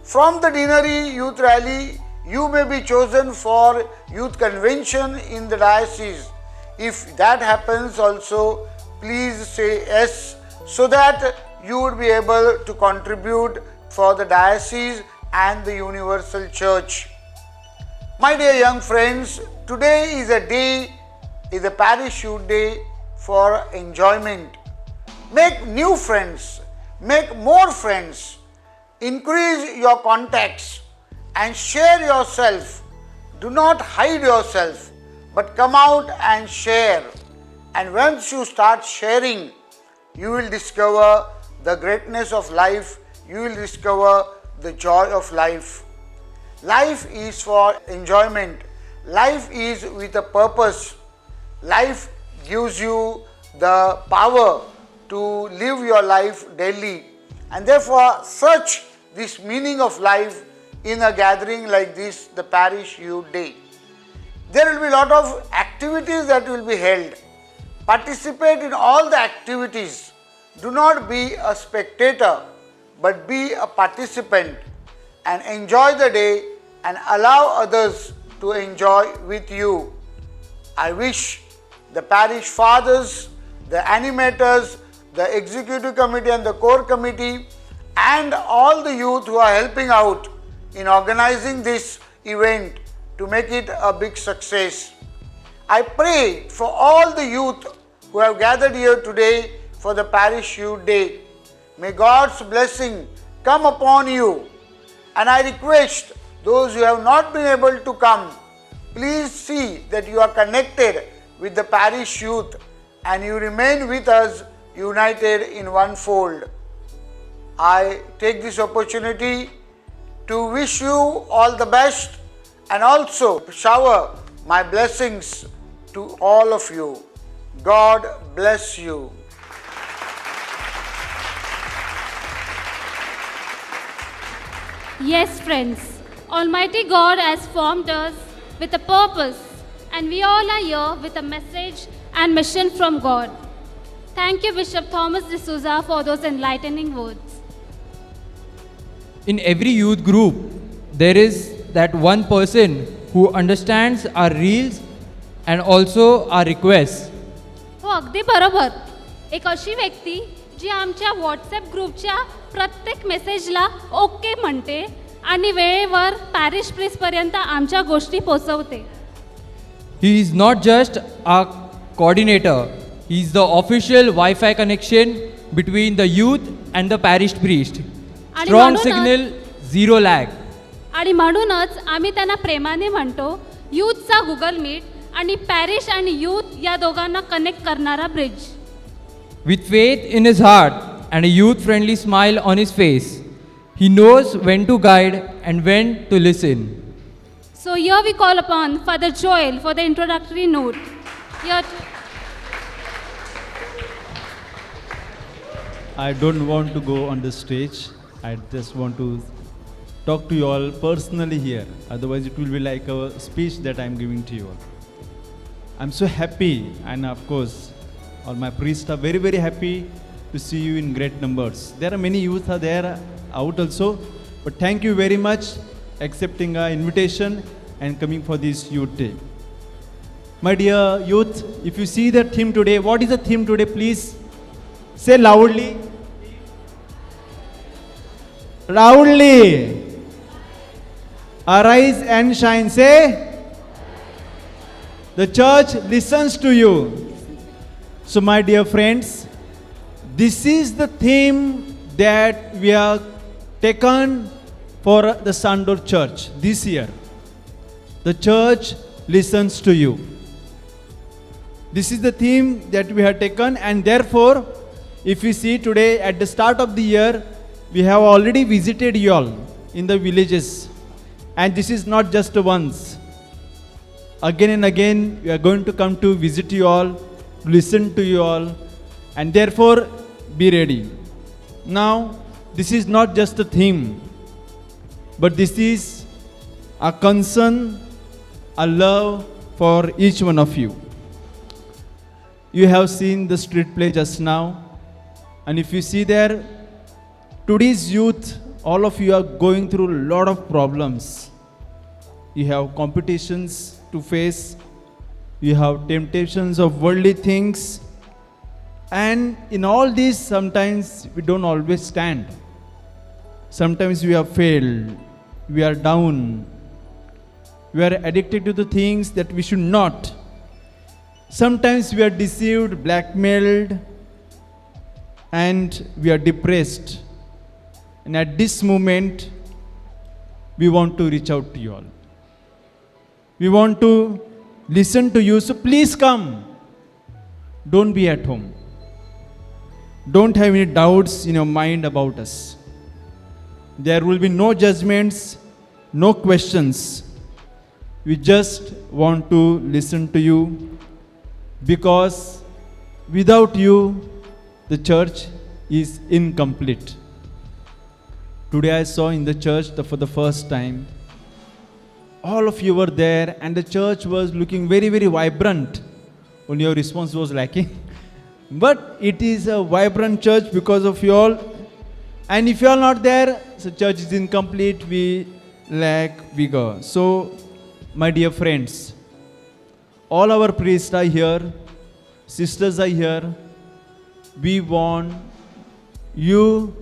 From the deanery youth rally, you may be chosen for youth convention in the diocese. If that happens also, please say yes so that you would be able to contribute for the diocese and the universal church. My dear young friends, today is a Parish Youth Day for enjoyment. Make new friends, make more friends, increase your contacts and share yourself. Do not hide yourself, but come out and share. And once you start sharing, you will discover the greatness of life, you will discover the joy of life. Life is for enjoyment. Life is with a purpose. Life gives you the power to live your life daily. And therefore, search this meaning of life in a gathering like this, the Parish Youth Day. There will be a lot of activities that will be held. Participate in all the activities. Do not be a spectator, but be a participant and enjoy the day and allow others to enjoy with you. I wish the parish fathers, the animators, the executive committee and the core committee and all the youth who are helping out in organizing this event to make it a big success. I pray for all the youth who have gathered here today for the Parish Youth Day. May God's blessing come upon you. And I request those who have not been able to come, please see that you are connected with the parish youth and you remain with us united in one fold. I take this opportunity to wish you all the best and also shower my blessings to all of you. God bless you. Yes, friends, Almighty God has formed us with a purpose, and we all are here with a message and mission from God. Thank you, Bishop Thomas D'Souza, for those enlightening words. In every youth group, there is that one person who understands our reels and also our requests. हो, अगदी बरोबर. एक अशी व्यक्ती जी आमच्या व्हॉट्सॲप ग्रुपच्या प्रत्येक मेसेजला ओके म्हणते आणि वेळेवर पॅरिश प्रीसपर्यंत आमच्या गोष्टी पोचवते. He is not just our coordinator, he is the official Wi-Fi connection between the youth and the parish priest. Strong signal, zero lag. आणि म्हणूनच आम्ही त्यांना प्रेमाने म्हणतो यूथचा गुगल मीट आणि पॅरिश आणि यूथ या दोघांना कनेक्ट करणारा bridge. With faith in his heart and a youth-friendly smile on his face, he knows when to guide and when to listen. So here we call upon Father Joel for the introductory note. Here I don't want to go on the stage. I just want to talk to you all personally here. Otherwise, it will be like a speech that I'm giving to you all. I'm so happy, and of course, all my priests are very, very happy to see you in great numbers. There are many youth are there out also, but thank you very much accepting our invitation and coming for this youth day. My dear youth, if you see the theme today, what is the theme today? Please say loudly. Loudly. Arise and shine. Say. The church listens to you. So, my dear friends, this is the theme that we have taken for the Sandor Church this year. The church listens to you. This is the theme that we have taken, and therefore, if you see today at the start of the year, we have already visited you all in the villages. And this is not just once. Again and again, we are going to come to visit you all, listen to you all, and therefore, be ready. Now, this is not just a theme, but this is a concern, a love for each one of you. You have seen the street play just now, and if you see there, today's youth, all of you are going through a lot of problems. You have competitions to face, you have temptations of worldly things, and in all this, sometimes we don't always stand. Sometimes we have failed, we are down, we are addicted to the things that we should not. Sometimes we are deceived, blackmailed, and we are depressed. And at this moment, we want to reach out to you all. We want to listen to you, so please come. Don't be at home. Don't have any doubts in your mind about us. There will be no judgments, no questions. We just want to listen to you, because without you, the church is incomplete. Today I saw in the church for the first time, all of you were there and the church was looking very, very vibrant. Only your response was lacking. But it is a vibrant church because of you all. And if you are not there, the church is incomplete, we lack vigor. So, my dear friends, all our priests are here, sisters are here. We want you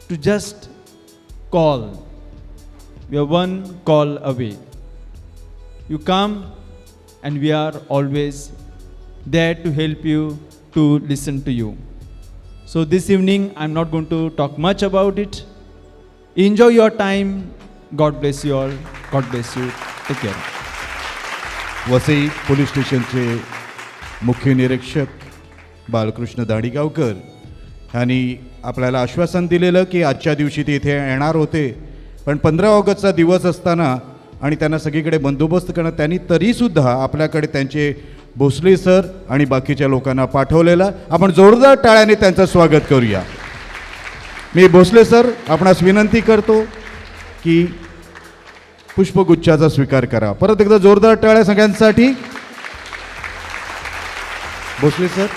to just call. We are one call away. You come, and we are always there to help you, to listen to you. So this evening, I'm not going to talk much about it. Enjoy your time. God bless you all. God bless you. Take care. Vasai police स्टेशनचे मुख्य निरीक्षक बालकृष्ण दांडीगावकर यांनी आपल्याला आश्वासन दिलेलं की आजच्या दिवशी ते इथे येणार होते, पण 15 ऑगस्टचा दिवस असताना आणि त्यांना सगळीकडे बंदोबस्त करणं, त्यांनी तरीसुद्धा आपल्याकडे त्यांचे भोसले सर आणि बाकीच्या लोकांना पाठवलेलं. आपण जोरदार टाळ्याने त्यांचं स्वागत करूया. मी भोसले सर आपणास विनंती करतो की पुष्पगुच्छाचा स्वीकार करा. परत एकदा जोरदार टाळ्या सगळ्यांसाठी. भोसले सर.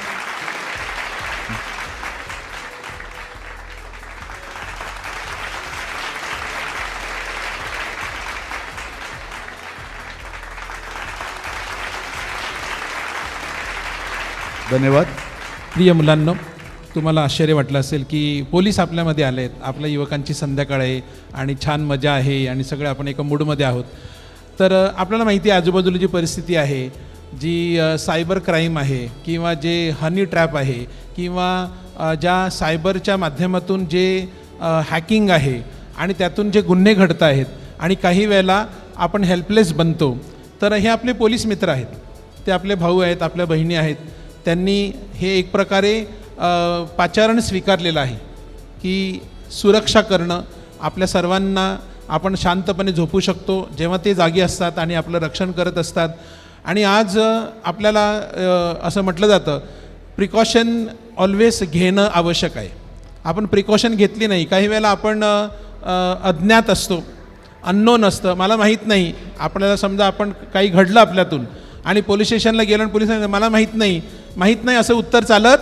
धन्यवाद. प्रिय मुलांनो, तुम्हाला आश्चर्य वाटलं असेल की पोलीस आपल्यामध्ये आले आहेत, आपल्या युवकांची संध्याकाळ आहे आणि छान मजा आहे आणि सगळे आपण एका मूडमध्ये आहोत. तर आपल्याला माहिती आहे आजूबाजूला जी परिस्थिती आहे, जी सायबर क्राईम आहे किंवा जे हनी ट्रॅप आहे किंवा ज्या सायबरच्या माध्यमातून जे हॅकिंग आहे आणि त्यातून जे गुन्हे घडत आहेत आणि काही वेळेला आपण हेल्पलेस बनतो, तर हे आपले पोलीस मित्र आहेत, ते आपले भाऊ आहेत, आपल्या बहिणी आहेत. त्यांनी हे एक प्रकारे पाचारण स्वीकारलेलं आहे की सुरक्षा करणं, आपल्या सर्वांना आपण शांतपणे झोपू शकतो जेव्हा ते जागी असतात आणि आपलं रक्षण करत असतात. आणि आज आपल्याला असं म्हटलं जातं, प्रिकॉशन ऑलवेज घेणं आवश्यक आहे. आपण प्रिकॉशन घेतली नाही, काही वेळेला आपण अज्ञात असतो, अननोन असतं, मला माहीत नाही. आपल्याला समजा आपण काही घडलं आपल्यातून आणि पोलीस स्टेशनला गेलो आणि पोलिसांनी मला माहीत नाही असं उत्तर चालत,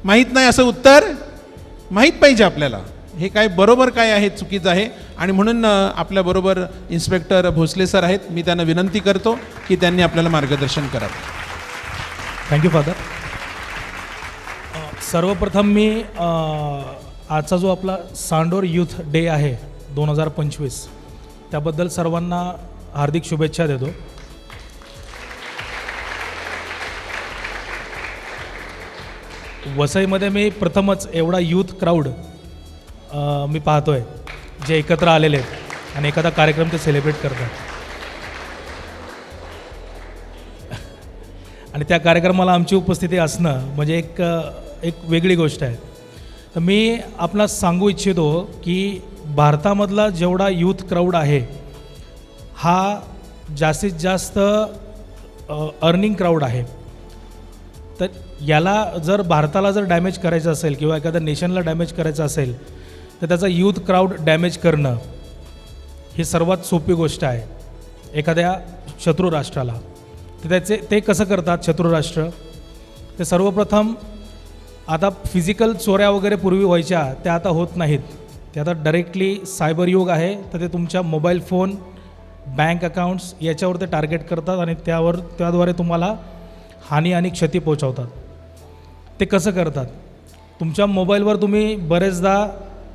माहीत नाही असं उत्तर माहीत पाहिजे आपल्याला. हे काय बरोबर काय आहे, चुकीचं आहे. आणि म्हणून आपल्याबरोबर इन्स्पेक्टर भोसले सर आहेत. मी त्यांना विनंती करतो की त्यांनी आपल्याला मार्गदर्शन करावं. Thank you father. सर्वप्रथम मी आजचा जो आपला सांडोर यूथ डे आहे 2025, त्याबद्दल सर्वांना हार्दिक शुभेच्छा देतो. वसईमध्ये मी प्रथमच एवढा यूथ क्राऊड मी पाहतो आहे जे एकत्र आलेले आहेत आणि एखादा कार्यक्रम ते सेलिब्रेट करतात. आणि त्या कार्यक्रमाला आमची उपस्थिती असणं म्हणजे एक वेगळी गोष्ट आहे. तर मी आपणास सांगू इच्छितो की भारतामधला जेवढा यूथ क्राऊड आहे हा जास्तीत जास्त अर्निंग क्राऊड आहे. तर याला जर भारताला जर डॅमेज करायचं असेल किंवा एखाद्या नेशनला डॅमेज करायचं असेल तर त्याचा यूथ क्राऊड डॅमेज करणं ही सर्वात सोपी गोष्ट आहे एखाद्या शत्रू राष्ट्राला. तर ते कसं करतात शत्रू राष्ट्र? ते सर्वप्रथम आता फिजिकल चोऱ्या वगैरे पूर्वी व्हायच्या त्या आता होत नाहीत. ते आता डायरेक्टली सायबर युग आहे. तर ते तुमच्या मोबाईल फोन, बँक अकाउंट्स याच्यावर ते टार्गेट करतात आणि त्याद्वारे तुम्हाला हानी आणि क्षती पोहोचवतात. ते कसं करतात? तुमच्या मोबाईलवर तुम्ही बरेचदा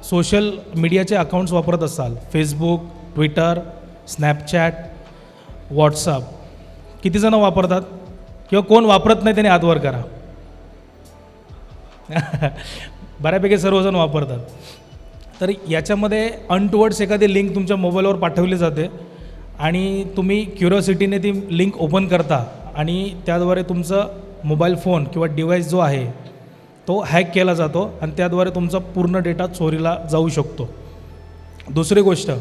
सोशल मीडियाचे अकाउंट्स वापरत असाल. Facebook, Twitter, Snapchat, WhatsApp. किती जणं वापरतात? किंवा कोण वापरत नाही त्याने हात वर करा. बऱ्यापैकी सर्वजण वापरतात. तर याच्यामध्ये अनटुवर्ड्स एखादी लिंक तुमच्या मोबाईलवर पाठवली जाते आणि तुम्ही क्युरिओसिटीने ती लिंक ओपन करता आणि त्याद्वारे तुमचं मोबाईल फोन किंवा डिव्हाइस जो आहे तो हॅक केला जातो आणि त्याद्वारे तुमचा पूर्ण डेटा चोरीला जाऊ शकतो. दुसरी गोष्ट,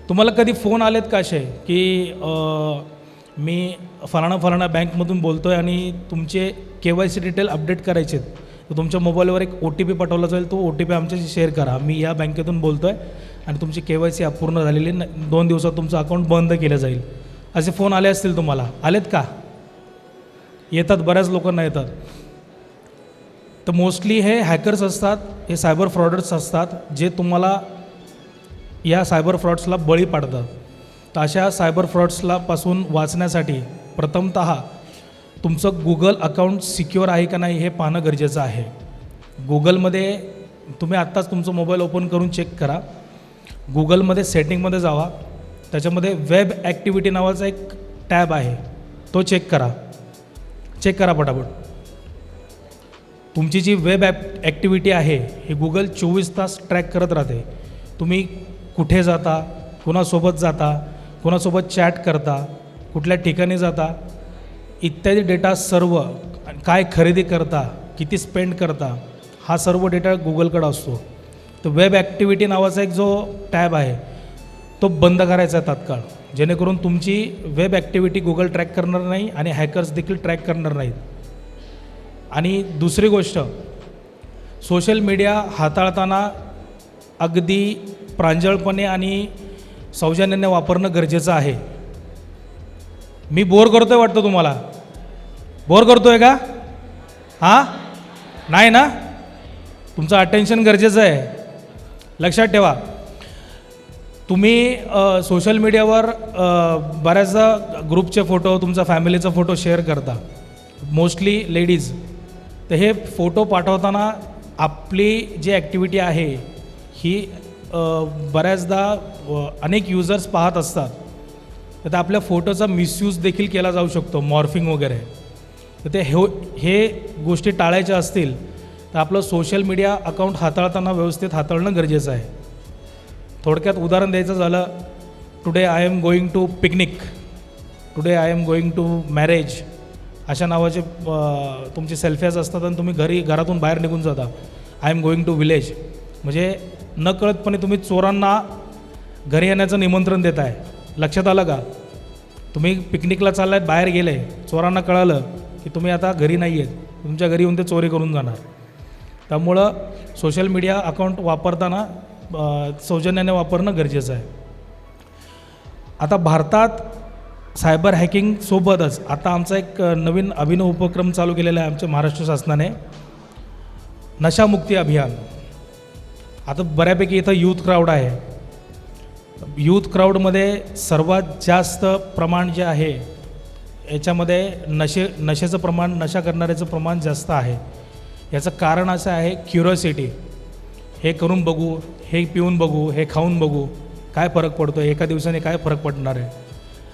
तुम्हाला कधी फोन आलेत का असे की मी फलाणा बँकमधून बोलतो आहे आणि तुमचे KYC डिटेल अपडेट करायचे आहेत, तर तुमच्या मोबाईलवर एक OTP पाठवला जाईल, तो OTP आमच्याशी शेअर करा, मी या बँकेतून बोलतो आहे आणि तुमची KYC अपूर्ण झालेली 2 दिवसात तुमचं अकाउंट बंद केलं जाईल. असे फोन आले असतील तुम्हाला. आलेत का? येतात, बऱ्याच लोकांना येतात. तर मोस्टली हे हॅकर्स असतात, हे सायबर फ्रॉडर्स असतात जे तुम्हाला या सायबर फ्रॉड्सला बळी पाडतात. तर अशा सायबर फ्रॉड्सला पासून वाचण्यासाठी प्रथमतः तुमचं गुगल अकाउंट सिक्युअर आहे का नाही हे पाहणं गरजेचं आहे. गुगलमध्ये तुम्ही आत्ताच तुमचं मोबाईल ओपन करून चेक करा. गुगलमध्ये सेटिंगमध्ये जावा, त्याच्यामध्ये वेब ॲक्टिव्हिटी नावाचा एक टॅब आहे, तो चेक करा पटापट. तुमची जी वेब ॲक्टिव्हिटी आहे ही गुगल 24 तास ट्रॅक करत राहते. तुम्ही कुठे जाता, कोणासोबत जाता, कोणासोबत चॅट करता, कुठल्या ठिकाणी जाता इत्यादी डेटा सर्व, काय खरेदी करता, किती स्पेंड करता, हा सर्व डेटा गुगलकडे असतो. तर वेब ॲक्टिव्हिटी नावाचा एक जो टॅब आहे तो बंद करायचा आहे तात्काळ, जेणेकरून तुमची वेब ॲक्टिव्हिटी गुगल ट्रॅक करणार नाही आणि हॅकर्स देखील ट्रॅक करणार नाहीत. आणि दुसरी गोष्ट, सोशल मीडिया हाताळताना अगदी प्रांजळपणे आणि सौजन्याने वापरणं गरजेचं आहे. मी बोर करतोय वाटतं तुम्हाला? बोर करतोय का? हां, नाही ना? तुमचं अटेन्शन गरजेचं आहे. लक्षात ठेवा, तुम्ही सोशल मीडियावर बऱ्याचदा ग्रुपचे फोटो, तुमचा फॅमिलीचा फोटो शेअर करता, मोस्टली लेडीज. तर हे फोटो पाठवताना आपली जी ॲक्टिव्हिटी आहे ही बऱ्याचदा अनेक युजर्स पाहत असतात. तर आपल्या फोटोचा मिसयूज देखील केला जाऊ शकतो, मॉर्फिंग वगैरे. तर ते हे गोष्टी टाळायच्या असतील तर आपलं सोशल मीडिया अकाउंट हाताळताना व्यवस्थित हाताळणं गरजेचं आहे. थोडक्यात उदाहरण द्यायचं झालं, today I am going to picnic, today I am going to marriage, अशा नावाचे तुमचे सेल्फ्याज असतात आणि तुम्ही घरातून बाहेर निघून जाता, I am going to village. म्हणजे नकळतपणे तुम्ही चोरांना घरी येण्याचं निमंत्रण देत आहे. लक्षात आलं का? तुम्ही पिकनिकला चाललाय, बाहेर गेले, चोरांना कळालं की तुम्ही आता घरी नाही आहेत, तुमच्या घरी येऊन ते चोरी करून जाणार. त्यामुळं सोशल मीडिया अकाउंट वापरताना सौजन्याने वापरणं गरजेचं आहे. आता भारतात सायबर हॅकिंगसोबतच आता आमचा एक नवीन अभिनव उपक्रम चालू केलेला आहे आमच्या महाराष्ट्र शासनाने, नशामुक्ती अभियान. आता बऱ्यापैकी इथं यूथ क्राऊड आहे. यूथ क्राऊडमध्ये सर्वात जास्त प्रमाण जे आहे याच्यामध्ये नशेचं प्रमाण, नशा करणाऱ्याचं प्रमाण जास्त आहे. याचं कारण असं आहे क्युरिओसिटी. हे करून बघू, हे पिऊन बघू, हे खाऊन बघू, काय फरक पडतो, एका दिवसाने काय फरक पडणार आहे.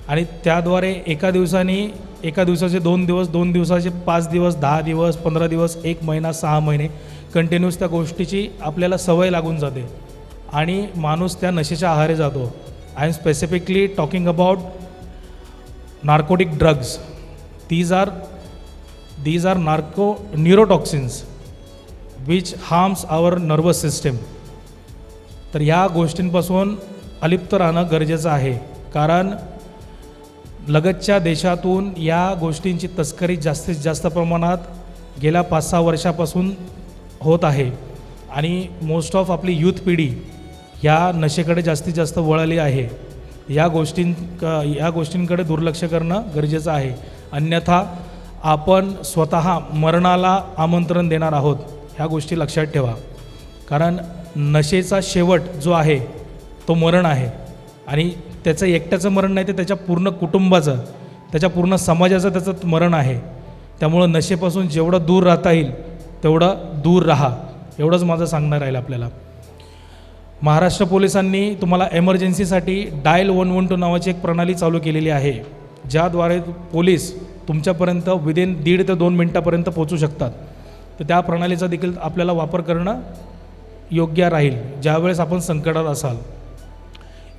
आणि त्याद्वारे एका दिवसाचे 2 दिवस, 2 दिवसाचे 5 दिवस, 10 दिवस, 15 दिवस, 1 महिना, 6 महिने कंटिन्यूस त्या गोष्टीची आपल्याला सवय लागून जाते आणि माणूस त्या नशेच्या आहारी जातो. I am specifically talking about narcotic drugs. these are neurotoxins which harms our nervous system. तर ह्या गोष्टींपासून अलिप्त राहणं गरजेचं आहे, कारण लगतच्या देशातून या गोष्टींची तस्करी जास्तीत जास्त प्रमाणात गेल्या 5-6 वर्षापासून होत आहे आणि मोस्ट ऑफ आपली यूथ पिढी ह्या नशेकडे जास्तीत जास्त वळाली आहे. या गोष्टींकडे दुर्लक्ष करणं गरजेचं आहे, अन्यथा आपण स्वतः मरणाला आमंत्रण देणार आहोत. ह्या गोष्टी लक्षात ठेवा, कारण नशेचा शेवट जो आहे तो मरण आहे आणि त्याचं एकट्याचं मरण नाही, तर त्याच्या पूर्ण कुटुंबाचं, त्याच्या पूर्ण समाजाचं त्याचं मरण आहे. त्यामुळं नशेपासून जेवढं दूर राहता येईल तेवढं दूर राहा, एवढंच माझं सांगणं राहील आपल्याला. महाराष्ट्र पोलिसांनी तुम्हाला एमर्जन्सीसाठी डायल 112 नावाची एक प्रणाली चालू केलेली आहे, ज्याद्वारे पोलीस तुमच्यापर्यंत विदिन 1.5 ते 2 मिनटापर्यंत पोचू शकतात. तर त्या प्रणालीचा देखील आपल्याला वापर करणं योग्य राहील ज्यावेळेस आपण संकटात असाल.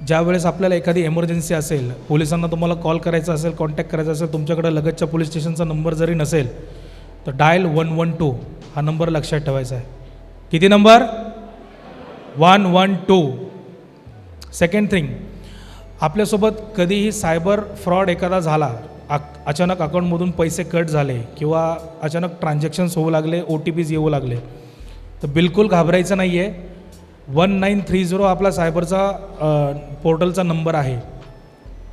ज्यावेळेस आपल्याला एखादी एमर्जन्सी असेल, पोलिसांना तुम्हाला कॉल करायचा असेल, कॉन्टॅक्ट करायचा असेल, तुमच्याकडे लगतच्या पोलीस स्टेशनचा नंबर जरी नसेल तर डायल 112 हा नंबर लक्षात ठेवायचा आहे. किती नंबर? 112. सेकंड थिंग, आपल्यासोबत कधीही सायबर फ्रॉड एखादा झाला, अचानक अकाउंटमधून पैसे कट झाले किंवा अचानक ट्रान्झॅक्शन्स होऊ लागले, OTPs येऊ लागले, तर बिलकुल घाबरायचं नाही आहे. 1930 आपला सायबरचा पोर्टलचा नंबर आहे.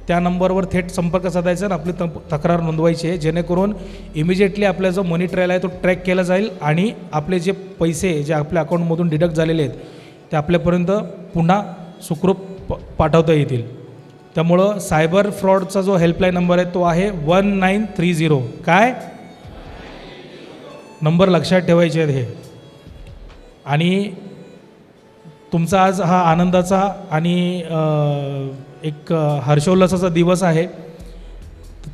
त्या नंबरवर थेट संपर्क साधायचा आणि आपली तक्रार नोंदवायची आहे, जेणेकरून इमिजिएटली आपला जो मनी ट्रायल आहे तो ट्रॅक केला जाईल आणि आपले जे पैसे जे आपल्या अकाउंटमधून डिडक्ट झालेले आहेत ते आपल्यापर्यंत पुन्हा सुखरूप पाठवता येतील. त्यामुळं सायबर फ्रॉडचा जो हेल्पलाईन नंबर आहे तो आहे 1930. काय नंबर लक्षात ठेवायचे आहेत हे. आणि तुमचा आज हा आनंदाचा आणि एक हर्षोल्लासाचा दिवस आहे.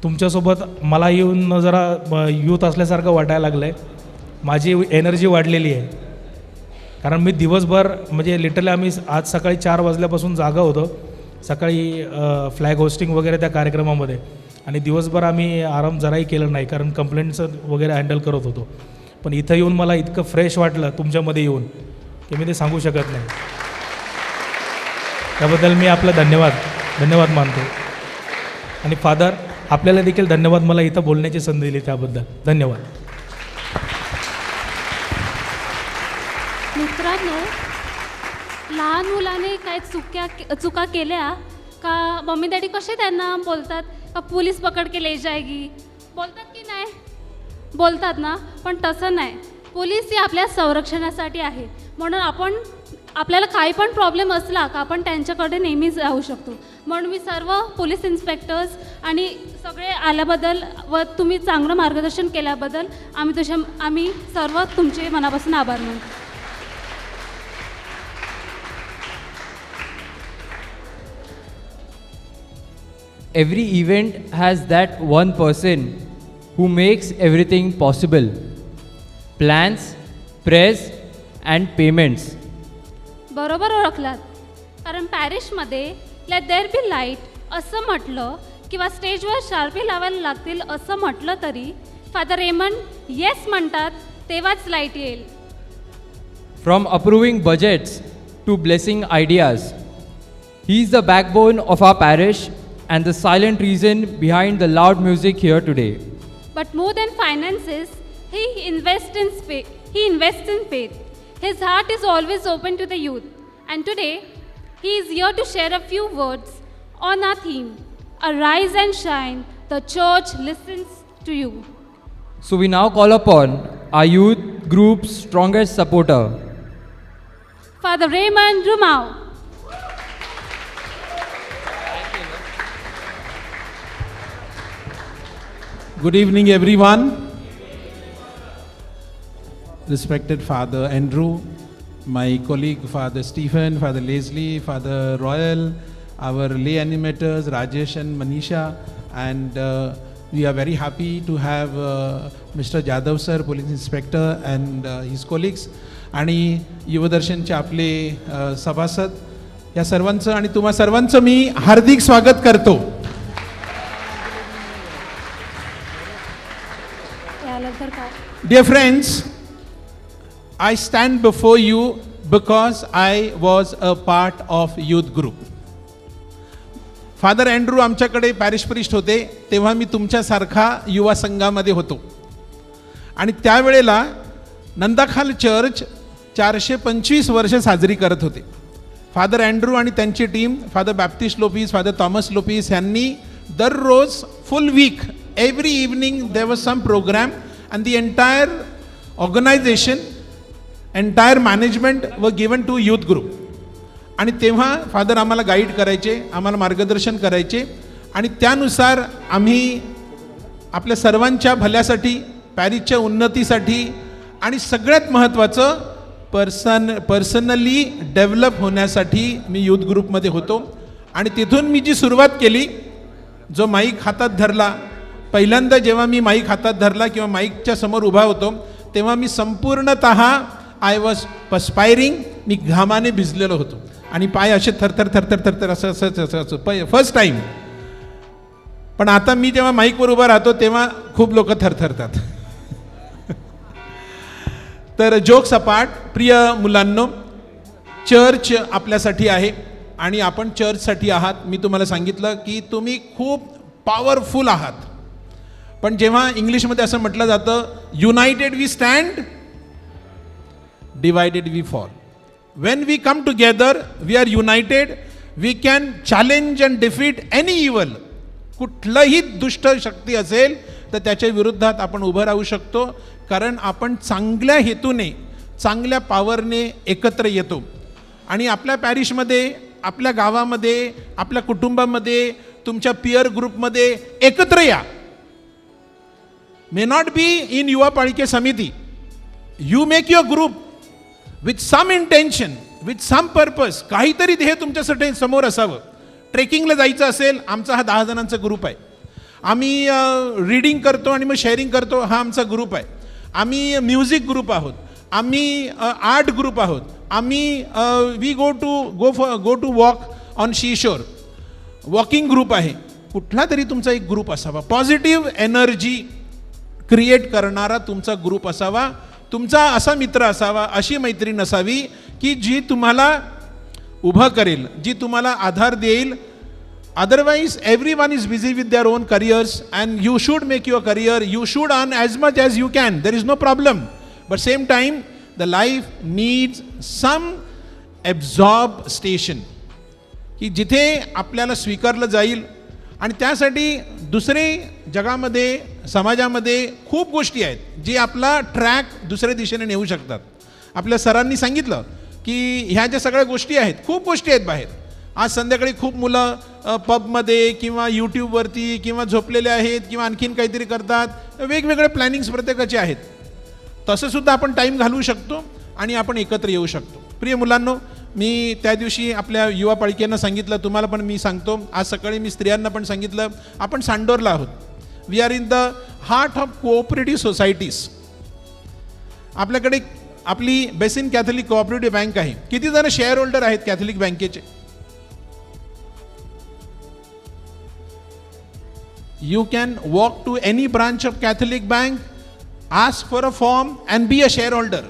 तुमच्यासोबत मला येऊन जरा यूथ असल्यासारखं वाटायला लागलं आहे. माझी एनर्जी वाढलेली आहे, कारण मी दिवसभर म्हणजे लिटरली आम्ही आज सकाळी 4 वाजल्यापासून जागा होतो, सकाळी फ्लॅग होस्टिंग वगैरे त्या कार्यक्रमामध्ये, आणि दिवसभर आम्ही आराम जराही केलं नाही, कारण कंप्लेंट्स वगैरे हँडल करत होतो. पण इथं येऊन मला इतकं फ्रेश वाटलं तुमच्यामध्ये येऊन की मी ते सांगू शकत नाही. त्याबद्दल मी आपलं धन्यवाद मानतो. आणि फादर, आपल्याला देखील धन्यवाद मला इथं बोलण्याची संधी दिली त्याबद्दल. धन्यवाद. मित्रांनो, लहान मुलाने काय चुका केल्या का मम्मी डॅडी कसे त्यांना बोलतात का पोलीस पकड के ले जाएगी, बोलतात की नाही? बोलतात ना. पण तसं नाही, पोलीस ही आपल्या संरक्षणासाठी आहे. म्हणून आपल्याला काही पण प्रॉब्लेम असला का आपण त्यांच्याकडे नेहमीच जाऊ शकतो. म्हणून मी सर्व पोलीस इन्स्पेक्टर्स आणि सगळे आल्याबद्दल व तुम्ही चांगलं मार्गदर्शन केल्याबद्दल आम्ही सर्व तुमचे मनापासून आभार मानतो. Every event has that one person who makes everything possible. Plans, prayers and payments. बरोबर ओळखलात, कारण पॅरिसमध्ये लेट देअर बी लाईट असं म्हटलं किंवा स्टेजवर शार्पी लावायला लागतील असं म्हटलं तरी फादर रेमंड येस म्हणतात तेव्हाच लाईट येईल. From approving budgets to blessing ideas, he is the backbone of our parish and the silent reason behind the loud music here today. But more than finances, he invests in faith. His heart is always open to the youth. And today, he is here to share a few words on our theme, Arise and Shine, the church listens to you. So we now call upon our youth group's strongest supporter, Father Raymond Rumau. Good evening, everyone. Respected Father Andrew, my colleague Father Stephen, Father Leslie, Father Royal, our lay animators Rajesh and Manisha, and we are very happy to have Mr. Jadhav sir, police inspector, and his colleagues, आणि युवदर्शनचे आपले सभासद, या सर्वांचं आणि तुम्हा सर्वांचं मी हार्दिक स्वागत करतो. Dear friends, I stand before you because I was a part of youth group. Father Andrew आमच्याकडे पॅरिश प्रिस्ट होते तेव्हा मी तुमच्यासारखा युवा संघामध्ये होतो, आणि त्यावेळेला नंदाखाल चर्च 425 वर्ष साजरी करत होते. फादर अँड्रू आणि त्यांची टीम, father Baptist Lopes, father Thomas Lopes यांनी दररोज full week, every evening there was some program, and the entire organization, entire management were given to youth group. आणि तेव्हा फादर आम्हाला गाईड करायचे, आम्हाला मार्गदर्शन करायचे, आणि त्यानुसार आम्ही आपल्या सर्वांच्या भल्यासाठी, पॅरिसच्या उन्नतीसाठी, आणि सगळ्यात महत्त्वाचं पर्सनली डेव्हलप होण्यासाठी मी यूथ ग्रुपमध्ये होतो. आणि तिथून मी जी सुरुवात केली, जो माईक हातात धरला, पहिल्यांदा जेव्हा मी माईक हातात धरला किंवा माईकच्या समोर उभा होतो तेव्हा मी संपूर्णतः आय वॉज पर्स्पायरिंग, मी घामाने भिजलेलो होतो आणि पाय असे थरथर थरथर थरथर असं असं असं फर्स्ट टाईम. पण आता मी जेव्हा माईकवर उभा राहतो तेव्हा खूप लोक थरथरतात. तर जोक्स अपार्ट, प्रिय मुलांनो, चर्च आपल्यासाठी आहे आणि आपण चर्चसाठी आहात. मी तुम्हाला सांगितलं की तुम्ही खूप पॉवरफुल आहात, पण जेव्हा इंग्लिशमध्ये असं म्हटलं जातं, united we stand, divided we fall. When we come together, we are united, we can challenge and defeat any evil. कुठलंही दुष्ट शक्ती असेल तर त्याच्या विरुद्धात आपण उभं राहू शकतो, कारण आपण चांगल्या हेतूने, चांगल्या पॉवरने एकत्र येतो. आणि आपल्या पॅरिशमध्ये, आपल्या गावामध्ये, आपल्या कुटुंबामध्ये, तुमच्या पियर ग्रुपमध्ये एकत्र या. मे नॉट बी इन युवा पालिके समिती, you make your group with some intention, with some purpose. काहीतरी ध्येय तुमच्यासाठी समोर असावं. ट्रेकिंगला जायचं असेल, आमचा हा 10 जणांचा ग्रुप आहे. आम्ही रीडिंग करतो आणि मग शेअरिंग करतो, हा आमचा ग्रुप आहे. आम्ही म्युझिक ग्रुप आहोत, आम्ही आर्ट ग्रुप आहोत, आम्ही we go to walk on seashore, walking group आहे. कुठला तरी तुमचा एक ग्रुप असावा, पॉझिटिव्ह एनर्जी क्रिएट करणारा तुमचा ग्रुप असावा. तुमचा असा मित्र असावा, अशी मैत्रीण असावी की जी तुम्हाला उभं करेल, जी तुम्हाला आधार देईल. Otherwise everyone is busy with their own careers and you should make your career, you should earn as much as you can, there is no problem. But same time the life needs some absorb station, की जिथे आपल्याला स्वीकारलं जाईल. आणि त्यासाठी दुसरे जगामध्ये, समाजामध्ये खूप गोष्टी आहेत जी आपला ट्रॅक दुसऱ्या दिशेने नेऊ शकतात. आपल्या सरांनी सांगितलं की ह्या ज्या सगळ्या गोष्टी आहेत, खूप गोष्टी आहेत बाहेर. आज संध्याकाळी खूप मुलं पबमध्ये किंवा यूट्यूबवरती किंवा झोपलेले आहेत किंवा आणखीन काहीतरी करतात. वेगवेगळे प्लॅनिंग्स प्रत्येकाचे आहेत. तसंसुद्धा आपण टाईम घालवू शकतो आणि आपण एकत्र येऊ शकतो. प्रिय मुलांनो, मी त्या दिवशी आपल्या युवा पालिकेनं सांगितलं, तुम्हाला पण मी सांगतो, आज सकाळी मी स्त्रियांना पण सांगितलं, आपण सांडोरला आहोत. We are in the heart of cooperative societies. आपल्याकडे आपली बेसिन कॅथलिक कोऑपरेटिव्ह बँक आहे. किती जण शेअर होल्डर आहेत कॅथलिक बँकेचे? You can walk to any branch of Catholic bank, ask for a form and be a share holder.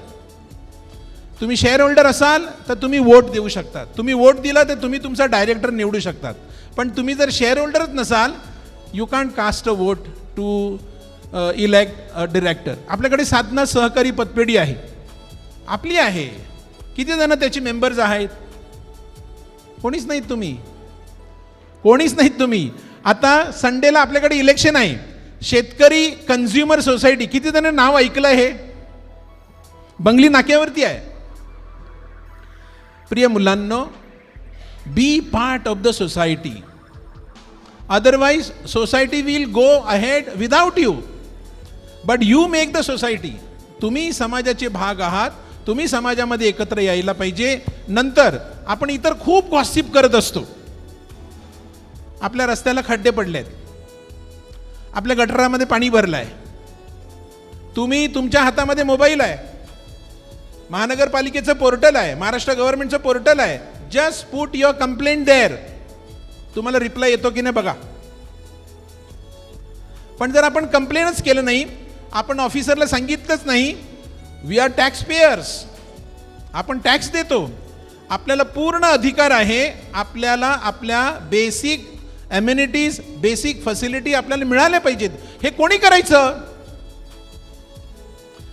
तुम्ही शेअर होल्डर असाल तर तुम्ही वोट देऊ शकता. तुम्ही वोट दिला तर तुम्ही तुमचा डायरेक्टर निवडू शकतात. पण तुम्ही जर शेअर होल्डरच नसाल, you can't cast a vote to elect a director. आपल्याकडे साधना सहकारी पतपेढी आहे, आपली आहे. किती जण त्याचे मेंबर्स आहेत? कोणीच नाहीत तुम्ही, कोणीच नाहीत तुम्ही. आता संडेला आपल्याकडे इलेक्शन आहे. शेतकरी कन्झ्युमर सोसायटी, किती जण नाव ऐकलं हे? बंगली नाक्यावरती आहे. प्रिय मुलांनो, be part of the society. Otherwise society will go ahead without you, but you make the society. तुम्ही समाजाचे भाग आहात, तुम्ही समाजामध्ये एकत्र यायला पाहिजे. नंतर आपण इतर खूप गॉसिप करत असतो. आपल्या रस्त्याला खड्डे पडले आहेत, आपल्या गटारामध्ये पाणी भरलं आहे, तुम्ही तुमच्या हातामध्ये मोबाईल आहे, महानगरपालिकेचं पोर्टल आहे, महाराष्ट्र गव्हर्नमेंटचं पोर्टल आहे, just put your complaint there, तुम्हाला रिप्लाय येतो की नाही बघा. पण जर आपण कंप्लेंटच केलं नाही, आपण ऑफिसरला सांगितलंच नाही, वी आर टॅक्स पेयर्स, आपण टॅक्स देतो, आपल्याला पूर्ण अधिकार आहे, आपल्याला आपल्या बेसिक ॲम्युनिटीज, बेसिक फॅसिलिटी आपल्याला मिळाल्या पाहिजेत. हे कोणी करायचं?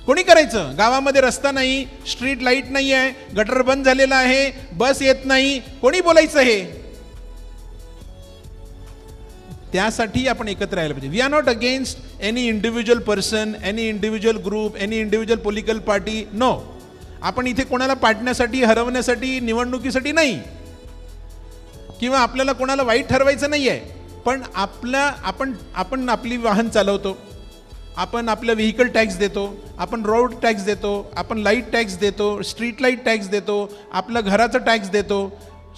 कोणी करायचं? गावामध्ये रस्ता नाही, स्ट्रीट लाईट नाही आहे, गटर बंद झालेला आहे, बस येत नाही, कोणी बोलायचं हे? त्यासाठी आपण एकत्र राहायला पाहिजे. We are not against any individual person, any individual group, any individual political party, no. आपण इथे कोणाला पाडण्यासाठी, हरवण्यासाठी, निवडणुकीसाठी नाही, किंवा आपल्याला कोणाला वाईट ठरवायचं नाही आहे. पण आपण आपली वाहन चालवतो, आपण आपलं व्हेकल टॅक्स देतो, आपण रोड टॅक्स देतो, आपण लाईट टॅक्स देतो, स्ट्रीट लाईट टॅक्स देतो, आपलं घराचं टॅक्स देतो.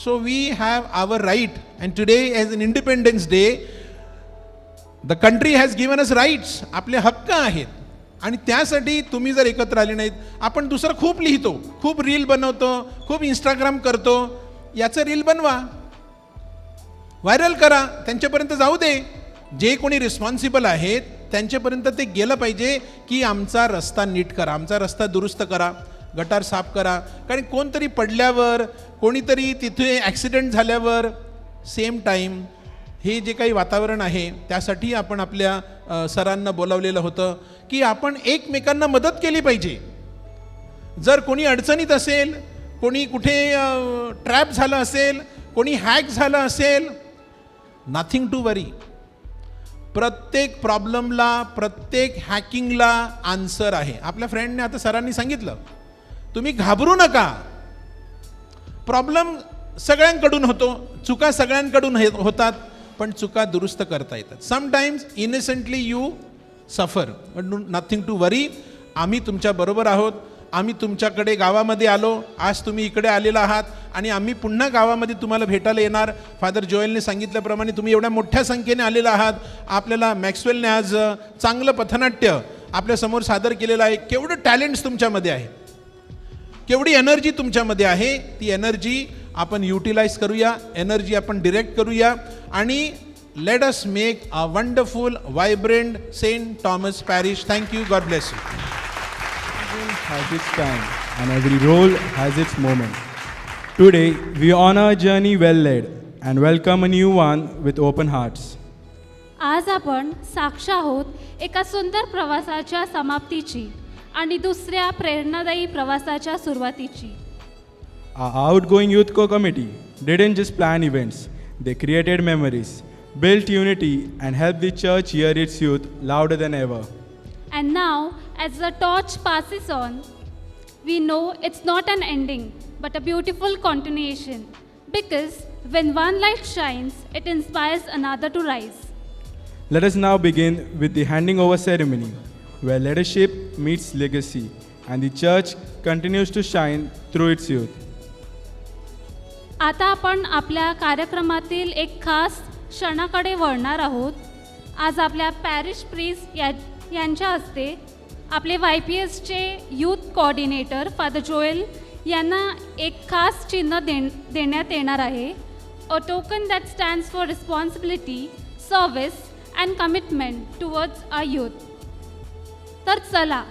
So we have our right, and today as an independence day the country has given us rights. आपले हक्क आहेत, आणि त्यासाठी तुम्ही जर एकत्र आले नाहीत, आपण दुसरं खूप लिहितो, खूप रील बनवतो, खूप इंस्टाग्राम करतो, याचं रील बनवा, व्हायरल करा, त्यांच्यापर्यंत जाऊ दे. जे कोणी रिस्पॉन्सिबल आहेत त्यांच्यापर्यंत ते गेलं पाहिजे की आमचा रस्ता नीट करा, आमचा रस्ता दुरुस्त करा, गटार साफ करा. कारण कोणतरी पडल्यावर, कोणीतरी तिथे ॲक्सिडेंट झाल्यावर, सेम टाईम हे जे काही वातावरण आहे त्यासाठी आपण आपल्या सरांना बोलावलेलं होतं की आपण एकमेकांना मदत केली पाहिजे. जर कोणी अडचणीत असेल, कोणी कुठे ट्रॅप झालं असेल, कोणी हॅक झालं असेल, नथिंग टू वरी. प्रत्येक प्रॉब्लेमला, प्रत्येक हॅकिंगला आन्सर आहे. आपल्या फ्रेंडने आता सरांनी सांगितलं, तुम्ही घाबरू नका. प्रॉब्लेम सगळ्यांकडून होतो, चुका सगळ्यांकडून होतात, पण चुका दुरुस्त करता येतात. Sometimes innocently you suffer, but nothing to worry. आम्ही तुमच्या बरोबर आहोत. आम्ही तुमच्याकडे गावामध्ये आलो, आज तुम्ही इकडे आलेला आहात, आणि आम्ही पुन्हा गावामध्ये तुम्हाला भेटायला येणार. फादर जोएलने सांगितल्याप्रमाणे तुम्ही एवढ्या मोठ्या संख्येने आलेला आहात. आपल्याला मॅक्सवेलने आज चांगलं पथनाट्य आपल्यासमोर सादर केलेलं आहे. केवढं टॅलेंट्स तुमच्यामध्ये आहे, केवढी एनर्जी तुमच्यामध्ये आहे. ती एनर्जी आपण युटिलाइज करूया, एनर्जी आपण डिरेक्ट करूया, आणि let us make a wonderful, vibrant Saint Thomas parish. Thank you. God bless you. Has its time and every role has its moment. Today we honor a journey well led and welcome a new one with open hearts. आज आपण साक्ष आहोत एका सुंदर प्रवासाच्या समाप्तीची आणि दुसऱ्या प्रेरणादायी प्रवासाच्या सुरुवातीची. Our outgoing youth co-committee didn't just plan events, they created memories, built unity and helped the church hear its youth louder than ever. And now, as the torch passes on, we know it's not an ending, but a beautiful continuation. Because when one light shines, it inspires another to rise. Let us now begin with the handing over ceremony, where leadership meets legacy, and the church continues to shine through its youth. आता आपण आपल्या कार्यक्रमातील एक खास क्षणाकडे वळणार आहोत. आज आपल्या पॅरिश प्रीस्ट यांच्या हस्ते आपले YPSचे यूथ कोऑर्डिनेटर फादर जोएल यांना एक खास चिन्ह देण्यात येणार आहे. A token that stands for responsibility, service and commitment towards a youth. तर चला,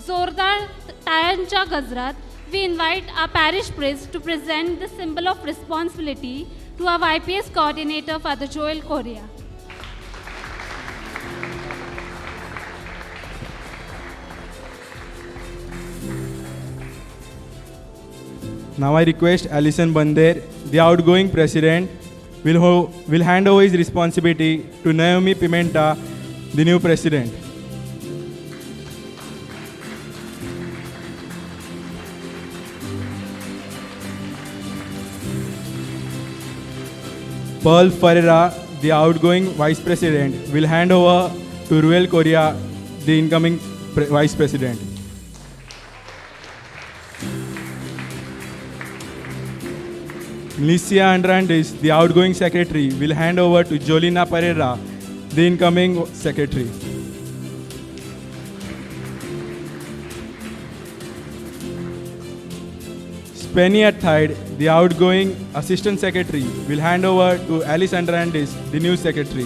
जोरदार टाळ्यांच्या गजरात we invite our parish priest to present the symbol of responsibility to our YPS coordinator, Father Joel Correa. Now I request Alison Bander, the outgoing president, will hand over his responsibility to Naomi Pimenta, the new president. Pearl Ferreira, the outgoing vice president, will hand over to Ruel Correa, the incoming vice president. Milicia Andrandis, the outgoing secretary, will hand over to Jolina Pereira, the incoming secretary. Penny Athide, the outgoing assistant secretary, will hand over to Alice Andrandis, the new secretary.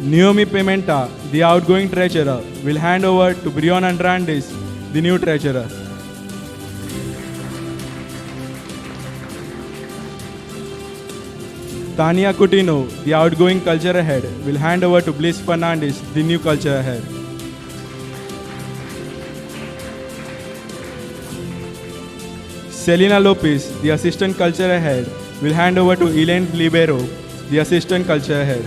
Naomi Pimenta, the outgoing treasurer, will hand over to Brion Andrandis, the new treasurer. Tania Coutinho, the outgoing culture head, will hand over to Bliss Fernandez, the new culture head. Selena Lopez, the assistant culture head, will hand over to Elaine Libero, the assistant culture head.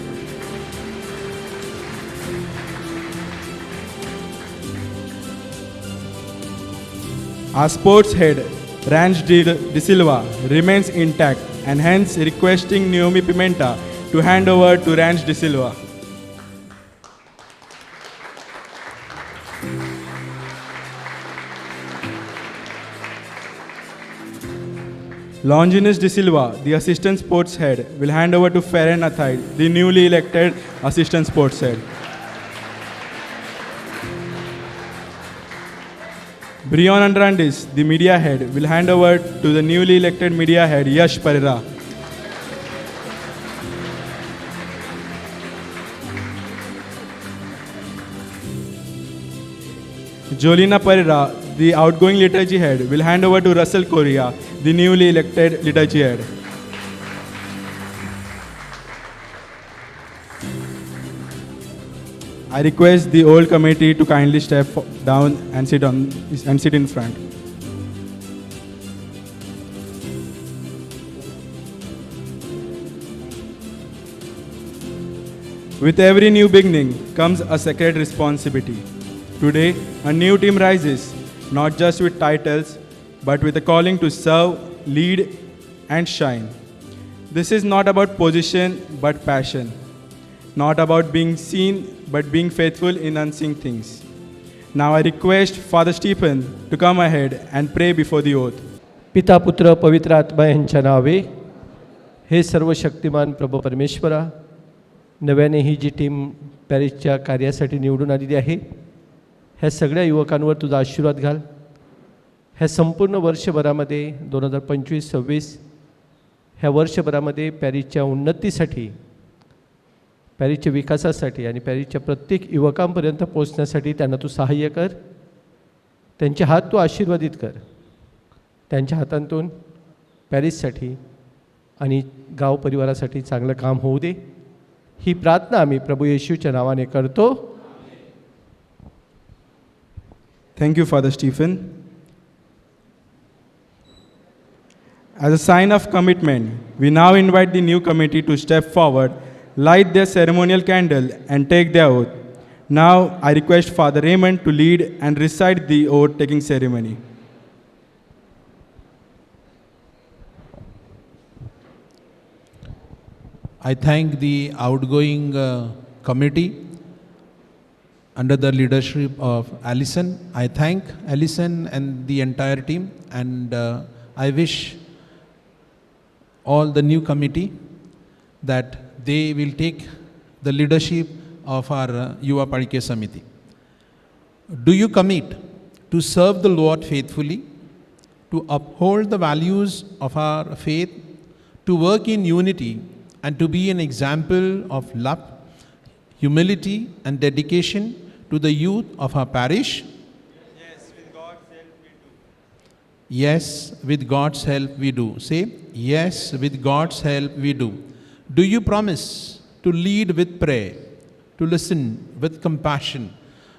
Our sports head, Ranch De Silva, remains intact and hence requesting Naomi Pimenta to hand over to Ranch De Silva. Longinus De Silva, the assistant sports head, will hand over to Farron Athide, the newly elected assistant sports head. Brion Andrandis, the media head, will hand over to the newly elected media head, Yash Pereira. Jolina Pereira, the outgoing liturgy head, will hand over to Russell Correa, the newly elected liturgy head. I request the old committee to kindly step down and sit in front. With every new beginning comes a sacred responsibility. Today, a new team rises, not just with titles, but with a calling to serve, lead, and shine. This is not about position, but passion. Not about being seen, but being faithful in unseen things. Now I request Father Stephen to come ahead and pray before the oath. पिता पुत्र पवित्र आत्मा यांच्या नावे, हे सर्व शक्तिमान प्रभू परमेश्वरा, नव्याने ही जी टीम पॅरिसच्या कार्यासाठी निवडून आलेली आहे, ह्या सगळ्या युवकांवर तुझा आशीर्वाद घाल. ह्या संपूर्ण वर्षभरामध्ये 2025-26 ह्या वर्षभरामध्ये पॅरिसच्या उन्नतीसाठी, पॅरिसच्या विकासासाठी आणि पॅरिसच्या प्रत्येक युवकांपर्यंत पोहोचण्यासाठी त्यांना तू सहाय्य कर. त्यांचे हात तू आशीर्वादित कर. त्यांच्या हातांतून पॅरिससाठी आणि गाव परिवारासाठी चांगलं काम होऊ दे. ही प्रार्थना आम्ही प्रभू येशूच्या नावाने करतो. Thank you, Father Stephen. As a sign of commitment, we now invite the new committee to step forward, light their ceremonial candle, and take their oath. Now, I request Father Raymond to lead and recite the oath-taking ceremony. I thank the outgoing committee under the leadership of Alison. I thank Alison and the entire team, and I wish all the new committee that they will take the leadership of our Yuva Palke Samiti. Do you commit to serve the Lord faithfully, to uphold the values of our faith, to work in unity, and to be an example of love, humility, and dedication to the youth of our parish? Yes, with God's help we do. Yes, with God's help we do. Say, yes, with God's help we do. Do you promise to lead with prayer, to listen with compassion,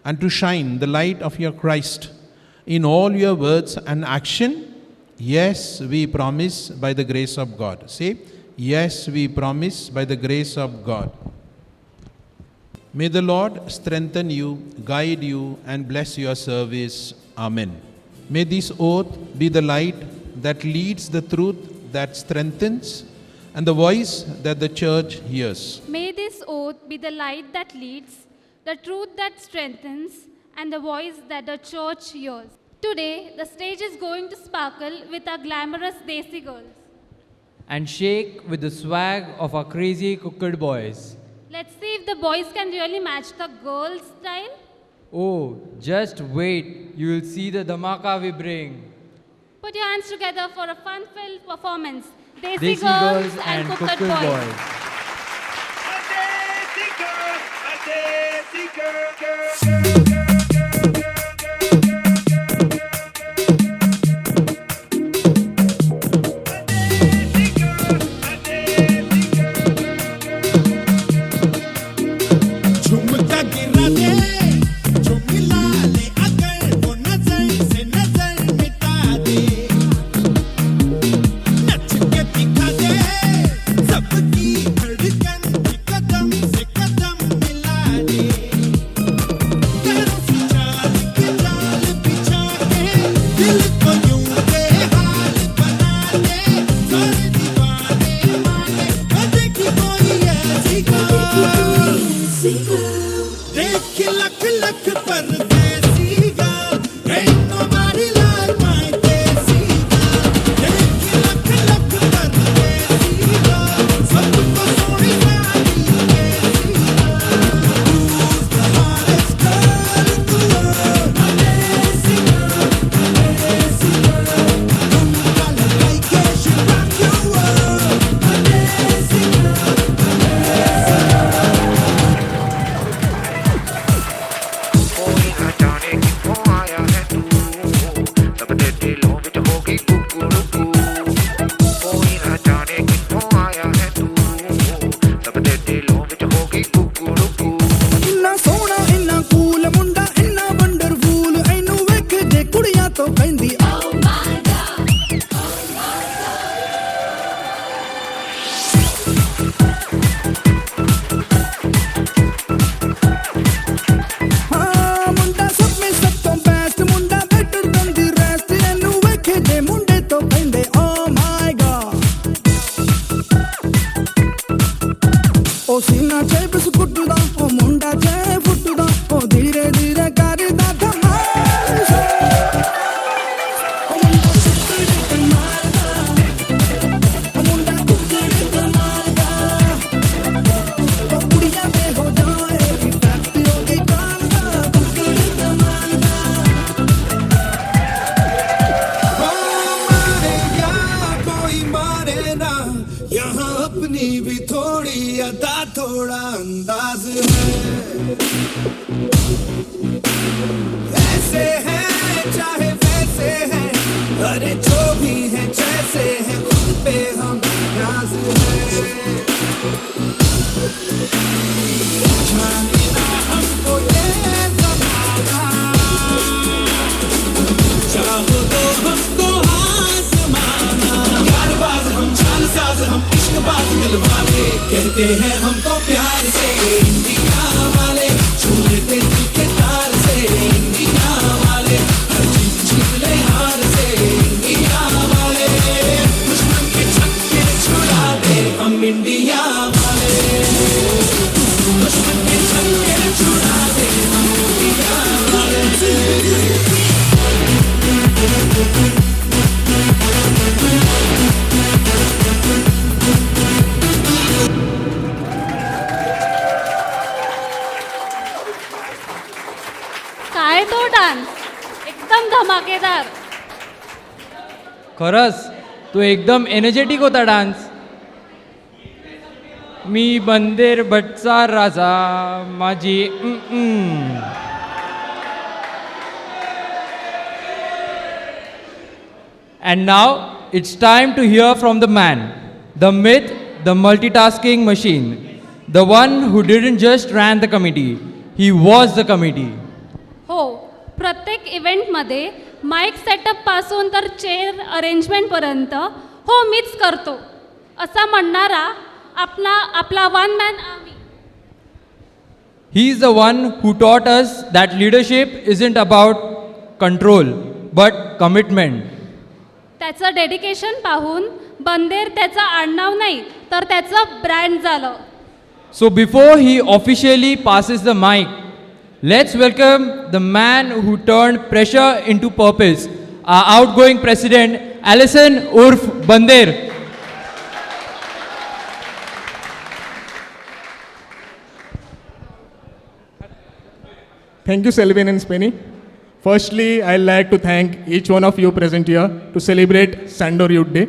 and to shine the light of your Christ in all your words and action? Yes, we promise by the grace of God. Say, yes, we promise by the grace of God. May the Lord strengthen you, guide you, and bless your service. Amen. May this oath be the light that leads, the truth that strengthens, and the voice that the church hears. May this oath be the light that leads, the truth that strengthens, and the voice that the church hears. Today, the stage is going to sparkle with our glamorous Desi girls. And shake with the swag of our crazy cooked boys. Let's see if the boys can really match the girls' style. Oh, just wait. You will see the dhamaka we bring. Put your hands together for a fun-filled performance. Desi, Desi girls, girls and and cooked cooked boys. boys. झुमका गिरा दे जो मिला ले अगर वो नजर से नजर मिटा दे नच के दिखा दे सबकी धड़कन की कदम से कदम मिला दे कैसी चाल की चाल बिछा के दिल को यूं बेहाल बना दे सारे दीवाने माने देखी कोई ऐसी देख लख लख परदेसी girl, ain't nobody like my Desi girl. देख लख लख परदेसी girl, सबको सोनी सारी Desi girl. Who's the hottest girl in the world? My Desi girl, my Desi girl. तुमका लगाई के she rock your world. My Desi girl, my Desi girl. कोई न जाने कित्थों आया है तू तबदे दिलों विच हो गई कुकू कोई न जाने कित्थों आया है तू तबदे दिलों विच हो गई कुकू ਇੰਨਾ ਸੋਹਣਾ ਇੰਨਾ ਕੂਲ ਮੁੰਡਾ ਇੰਨਾ ਵੰਡਰਫੁਲ ਇਹਨੂੰ ਵੇਖ ਜੇ ਕੁੜੀਆਂ ਤੋਂ ਕਹਿੰਦੀ ਓ ਮਾਈ ਹਾਂ ਮੁੰਡਾ ਸਭ ਵਿੱਚ ਸਭ ਤੋਂ ਬੈਸਟ ਮੁੰਡਾ ਬੈਟਰ ਦਨ ਦੀ ਰੈਸਟ ਇਹਨੂੰ ਵੇਖ ਜੇ ਮੁੰਡੇ ਤੋਂ ਕਹਿੰਦੇ ਓ ਮਾਈ ਗॉड ਉਹ ਸੀਨਾ ਚੇ ਬਿਸਕੁੱਟ ਦਾ ਉਹ ਮੁੰਡਾ ਚੇ ਫੁੱਟ ਦਾ ਉਹ ਧੀਰੇ ਧੀਰੇ ਕਰਦਾ ਧਮਾਲ ਉਹ ਮੁੰਡਾ ਸਿੱਧੇ ਕਮਾਲ ਦਾ ਉਹ ਮੁੰਡਾ ਕੁੱਕੜ ਕਮਾਲ ਦਾ ਉਹ ਕੁੜੀਆਂ ਤੇ ਹੋ ਜਾਏ ਇਫੈਕਟ ਹੋ ਗਈ ਕਾਲ ਦਾ ਕੁੱਕੜ ਕਮਾਲ ਦਾ मारेगा कोई मारे ना यहाँ अपनी भी थोड़ी अदा थोड़ा अंदाज है ऐसे है चाहे वैसे है अरे जो भी है जैसे है खुद पे हम नाज है जाने ना हमको ये जमाना चाहो तो हमको आसमाना यारबाज हम चालसाज हम इश्कबाज दिलवाले कहते हैं हमको प्यार से इंडिया वाले छू लेते दिल के तार से इंडिया वाले हर चीज छीन ले हार से इंडिया वाले दुश्मन के छक्के छुड़ा दे हम इंडिया वाले दुश्मन के छक्के छुड़ा दे हम इंडिया वाले काय तो डान्स एकदम धमाकेदार. खरंच तो एकदम एनर्जेटिक होता डान्स. मी बंदेर भटचा राजा माझी And now it's time to hear from the man, the myth, the multitasking machine, the one who didn't just ran the committee, he was the committee. हो, प्रत्येक इव्हेंटमध्ये माईक सेटअप पासून तर चेअर अरेंजमेंटपर्यंत हो मीच करतो असा म्हणणारा आपला one man army. He is the one who taught us that leadership isn't about control, but commitment. त्याचं डेडिकेशन पाहून बंदेर त्याचं आडनाव नाही तर त्याचं ब्रँड झालं. So before he officially passes the mic, Let's welcome the man who turned pressure into purpose, our outgoing president, Alison Urf Bander. Thank you, Selvin and Spenny. Firstly, I'd like to thank each one of you present here to celebrate Sandor Youth Day.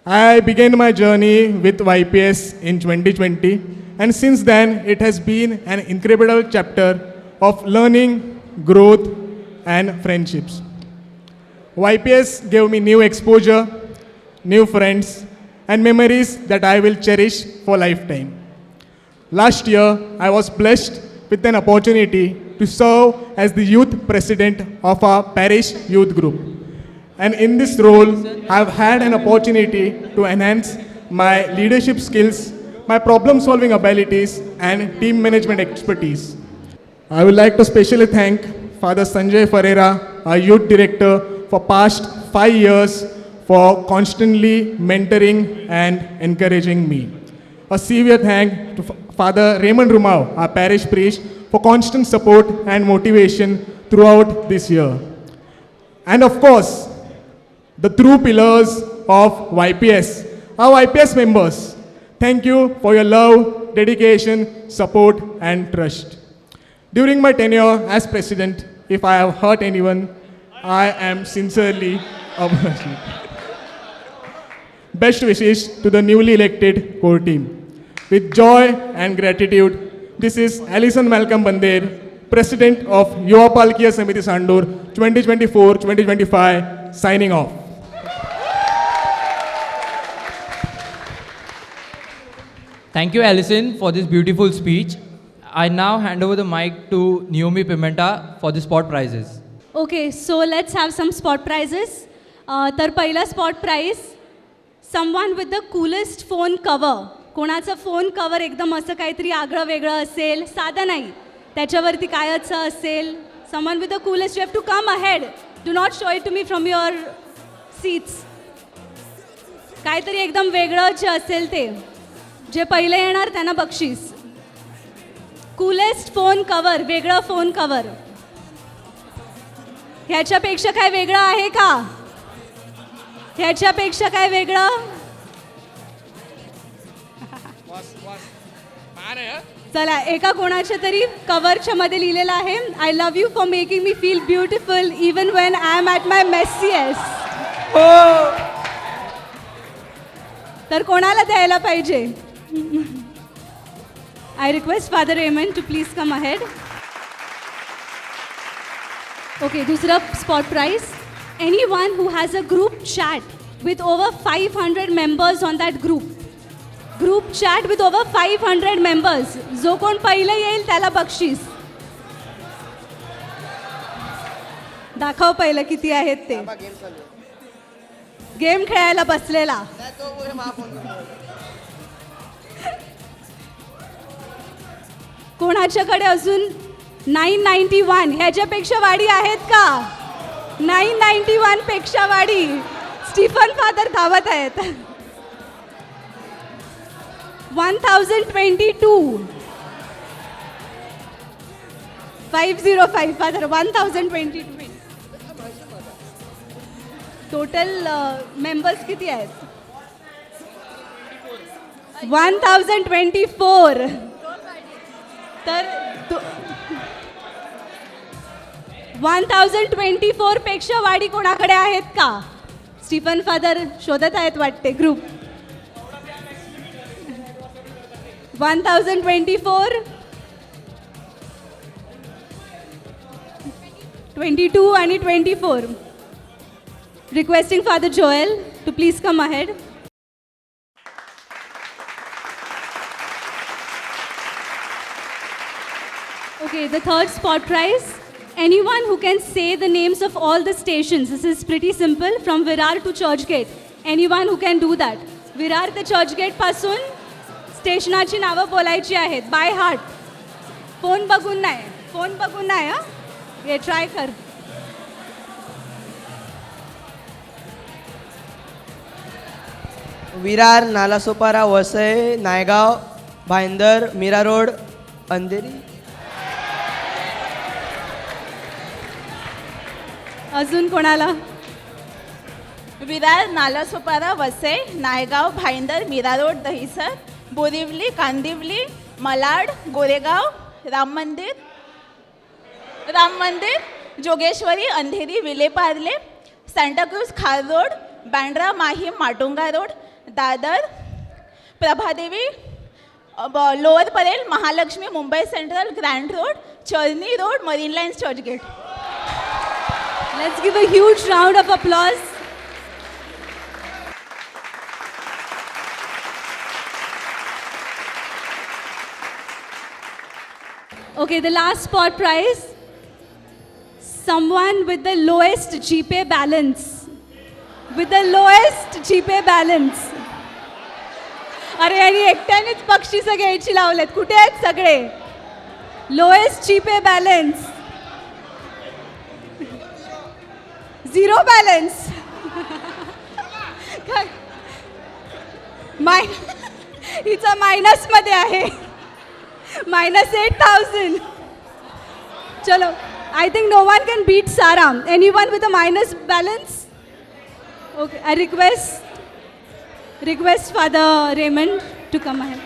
I began my journey with YPS in 2020, and since then, it has been an incredible chapter of learning, growth, and friendships. YPS gave me new exposure, new friends, and memories that I will cherish for lifetime. Last year, I was blessed with an opportunity to serve as the youth president of our parish youth group. And in this role, I've had an opportunity to enhance my leadership skills, my problem-solving abilities, and team management expertise. I would like to specially thank Father Sanjay Ferreira, our youth director, for past 5 years for constantly mentoring and encouraging me. A severe thank to Father Raymond Rumau, our parish priest, for constant support and motivation throughout this year. And of course, the true pillars of YPS, our YPS members. Thank you for your love, dedication, support, and trust. During my tenure as president, if I have hurt anyone, I am sincerely apologetic. Best wishes to the newly elected core team. With joy and gratitude, this is Alison Malcolm Bander, President of Yuva Palkiya Samiti Sandur 2024-2025, signing off. Thank you, Alison, for this beautiful speech. I now hand over the mic to Naomi Pimenta for the spot prizes. Okay, so let's have some spot prizes. तर पहिला spot prize, someone with the coolest phone cover. कोणाचं फोन कवर एकदम असं काहीतरी आगळं वेगळं असेल, साधं नाही, त्याच्यावरती कायचं असेल. Someone with the coolest, you have to come ahead. Do not show it to me from your seats. काहीतरी एकदम वेगळं जे असेल ते, जे पहिले येणार त्यांना बक्षीस. कूलेस्ट फोन कवर, वेगळं फोन कवर. ह्याच्यापेक्षा काय वेगळं आहे का? ह्याच्यापेक्षा काय वेगळं? चला, एका कोणाच्या तरी कवरच्या मध्ये लिहिलेलं आहे, I love you for making me feel beautiful even when I am at my messiest. तर कोणाला द्यायला पाहिजे? I request father Raymond to please come ahead. Okay, दुसरं spot prize, anyone who has a group chat with over 500 members on that group. Group chat with over 500 members. जो कोण पहिले येईल त्याला बक्षीस. दाखव पहिलं किती आहेत ते. गेम खेळायला बसलेला. कोणाच्याकडे अजून 991 ह्याच्यापेक्षा वाढी आहेत का? 991 पेक्षा वाढी. स्टीफन फादर धावत आहेत. 1022 505 फादर 1022. टोटल मेंबर्स किती आहेत? 1024. तर 1024 पेक्षा वाढी कोणाकडे आहेत का? स्टीफन फादर शोधत आहेत वाटते ग्रुप. 1024, 22 आणि 24. Requesting Father Joel to please come ahead. Okay, the third spot prize. Anyone who can say the names of all the stations. This is pretty simple, from Virar to Churchgate. Anyone who can do that. Virar ते Churchgate पासून स्टेशनाची नावं बोलायची आहेत बाय हार्ट. फोन बघून नाही, फोन बघून नाही. हां, हे ट्राय कर. विरार, नालासोपारा, वसई, नायगाव, भाईंदर, मीरा रोड, अंधेरी. अजून कोणाला? विरार, नालासोपारा, वसई, नायगाव, भाईंदर, मीरा रोड, दहिसर, बोरिवली, कांदिवली, malaड, गोरेगाव, राम मंदिर, जोगेश्वरी, अंधेरी, विलेपार्ले, सांताक्रूज, खार road, Bandra, Mahim, Matunga road, Dadar, Prabhadevi, lower Parel, Mahalakshmi, Mumbai central, grand road, Charni road, marine lines, Churchgate. Let's give a huge round of applause. Okay, the last spot prize. Someone with the lowest GPay balance. With the lowest GPay balance. अरे यांनी एकट्यानेच बक्षिसं घ्यायची लावलेत. कुठे आहेत सगळे? Lowest GPay balance. 0 बॅलन्स. हिचा मायनसमध्ये आहे. -8,000. चलो, I think no one can beat Sarah. Anyone with a minus balance? Okay, I request Father Raymond to come ahead.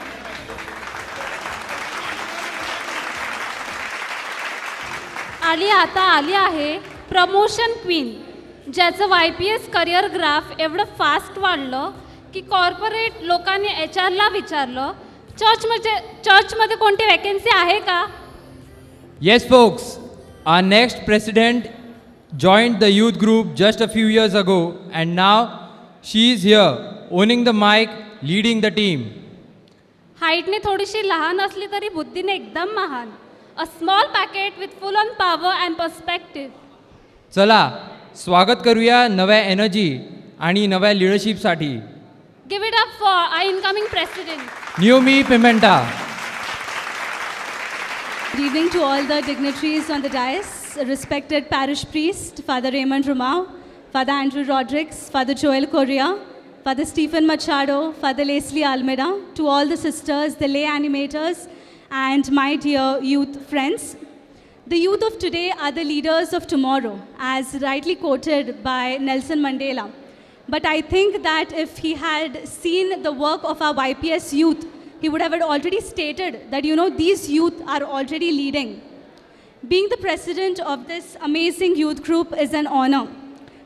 आता आली आहे प्रमोशन क्वीन, ज्याचं YPS करिअर ग्राफ एवढं फास्ट वाढलं की कॉर्पोरेट लोकांनी HR विचारलं, चर्चमध्ये कोणती वॅकन्सी आहे का? Yes, folks. Our next president joined the youth group just a few years ago, and now she is here, owning the mic, leading the team. हाईटने थोडीशी लहान असली तरी बुद्धीने एकदम महान. A small packet with full on power and perspective. चला स्वागत करूया नव्या एनर्जी आणि नव्या लिडरशिपसाठी. Give it up for our incoming president Naomi Pimenta. Good evening to all the dignitaries on the dais, respected parish priest, Father Raymond Romao, Father Andrew Rodrigues, Father Joel Correa, Father Stephen Machado, Father Leslie Almeida, to all the sisters, the lay animators, and my dear youth friends. The youth of today are the leaders of tomorrow, as rightly quoted by Nelson Mandela. But I think that if he had seen the work of our YPS youth, he would have already stated that, these youth are already leading. Being the president of this amazing youth group is an honor.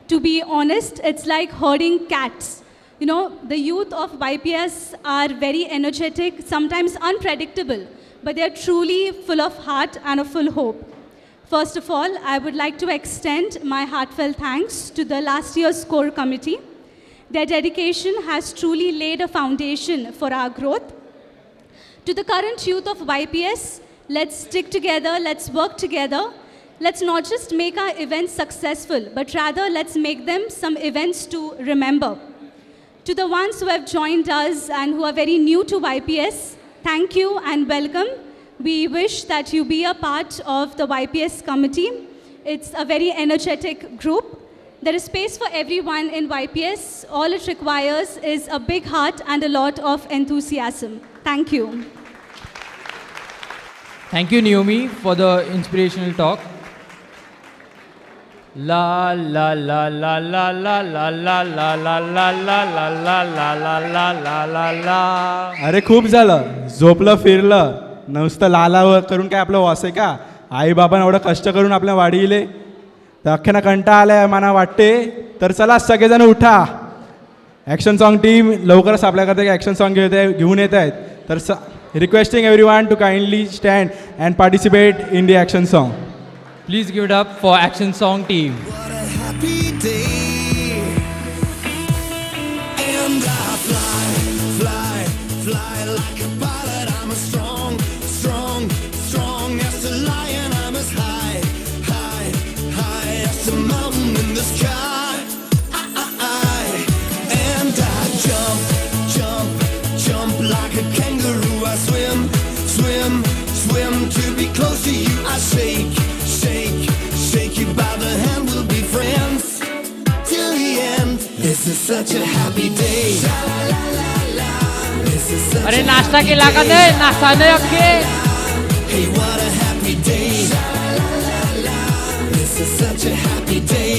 To be honest, it's like herding cats. The youth of YPS are very energetic, sometimes unpredictable, but they are truly full of heart and of full hope. First of all, I would like to extend my heartfelt thanks to the last year's core committee. Their dedication has truly laid a foundation for our growth. To the current youth of YPS, let's stick together, let's work together. Let's not just make our events successful, but rather let's make them some events to remember. To the ones who have joined us and who are very new to YPS, thank you and welcome. We wish that you be a part of the YPS committee. It's a very energetic group. There is space for everyone in YPS. All it requires is a big heart and a lot of enthusiasm. Thank you. Thank you, Naomi, for the inspirational talk. La la la la la la la la la la la la la la la la la la la la. अरे खूप झालं, झोपलं फिरलं, नुसतं लालावर करून काय आपलं वास आहे का? आई बाबांना एवढं कष्ट करून आपल्या वाढीले तर अख्ख्याना कंटाळा आलाय मला वाटते. तर चला सगळेजण उठा. ॲक्शन सॉन्ग टीम लवकरच आपल्याकडे ॲक्शन सॉन्ग घेऊन येत आहेत. तर requesting everyone to kindly stand and participate in the action song. Please give it up for Action Song team. Happy day, and I fly like a pilot. I'm a strong as a lion. I'm as high as a mountain in the sky. And I jump like a kangaroo. I swim to be close to you. I shake you by the hand. We'll be friends till the end. This is such a happy day. अरे नाश्ता केला का नाही? नाश्ता नाही अख्खे. Hey, what a happy day. This is such a happy day.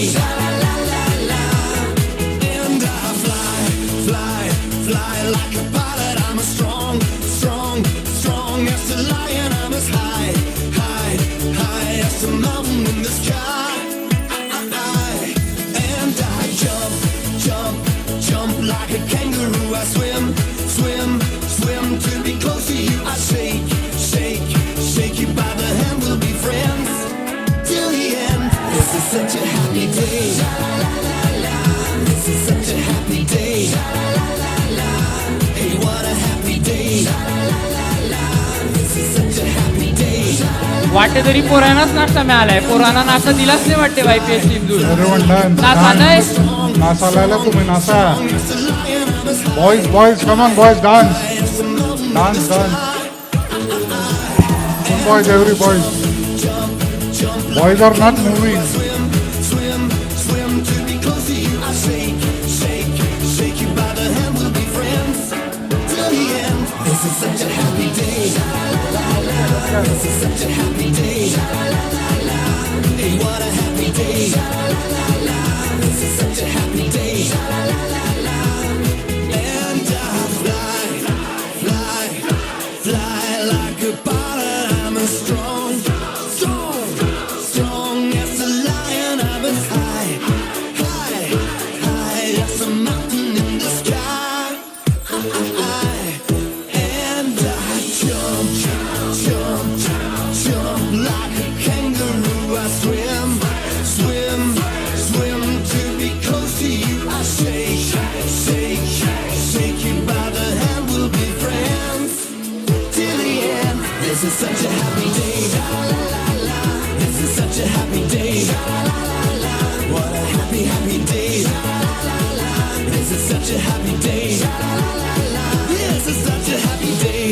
वाटते तरी पोरांनाच नाश्ता मिळालाय. पोरांना नाश्ता दिलाच नाही वाटते YPS टीम. नाश्ता नाही. नाचायला तुम्ही नाचा. Boys come on boys dance dance dance. Boys, every boys. Boys are not moving. This is such a happy day. This is such a happy day. Hey, what a happy day. This is such a happy day. And I fly like a pilot. I'm a strong as a lion. I'm as high as a mountain in the sky. And I jump like a kangaroo. I swim to be close to you. I shake you by the hand. We'll be friends till the end. This is such a happy day. This is such a happy day. What a happy, happy day. This is such a happy day. This is such a happy day.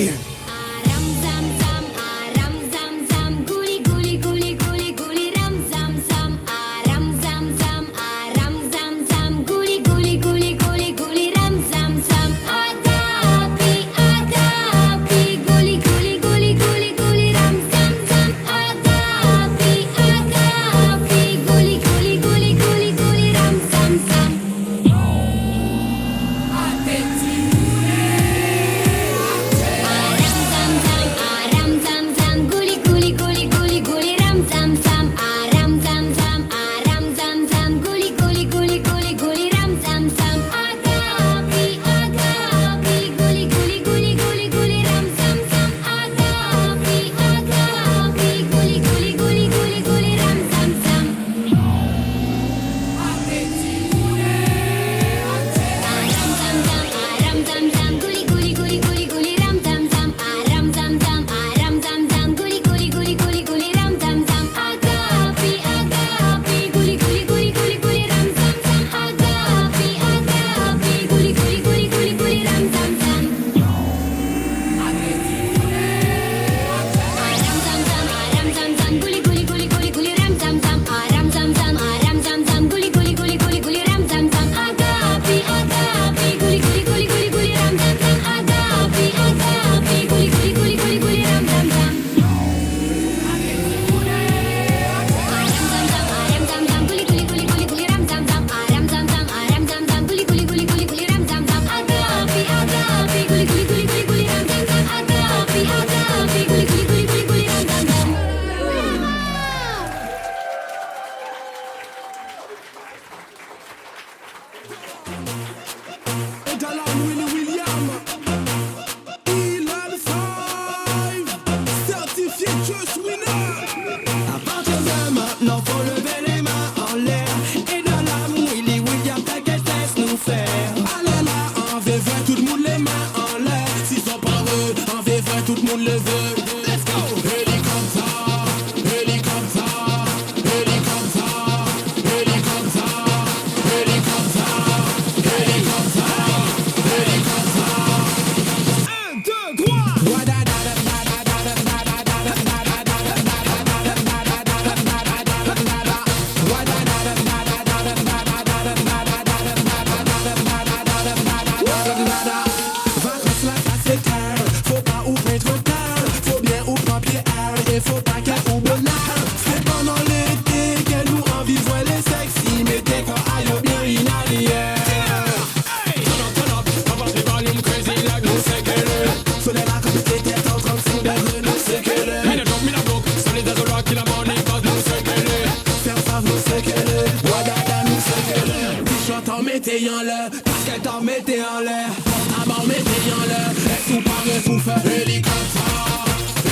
mettez en l'air, casquette en mettez en l'air, porte-à-mort mettez en l'air, et tout paraît fou faire hélicoptère,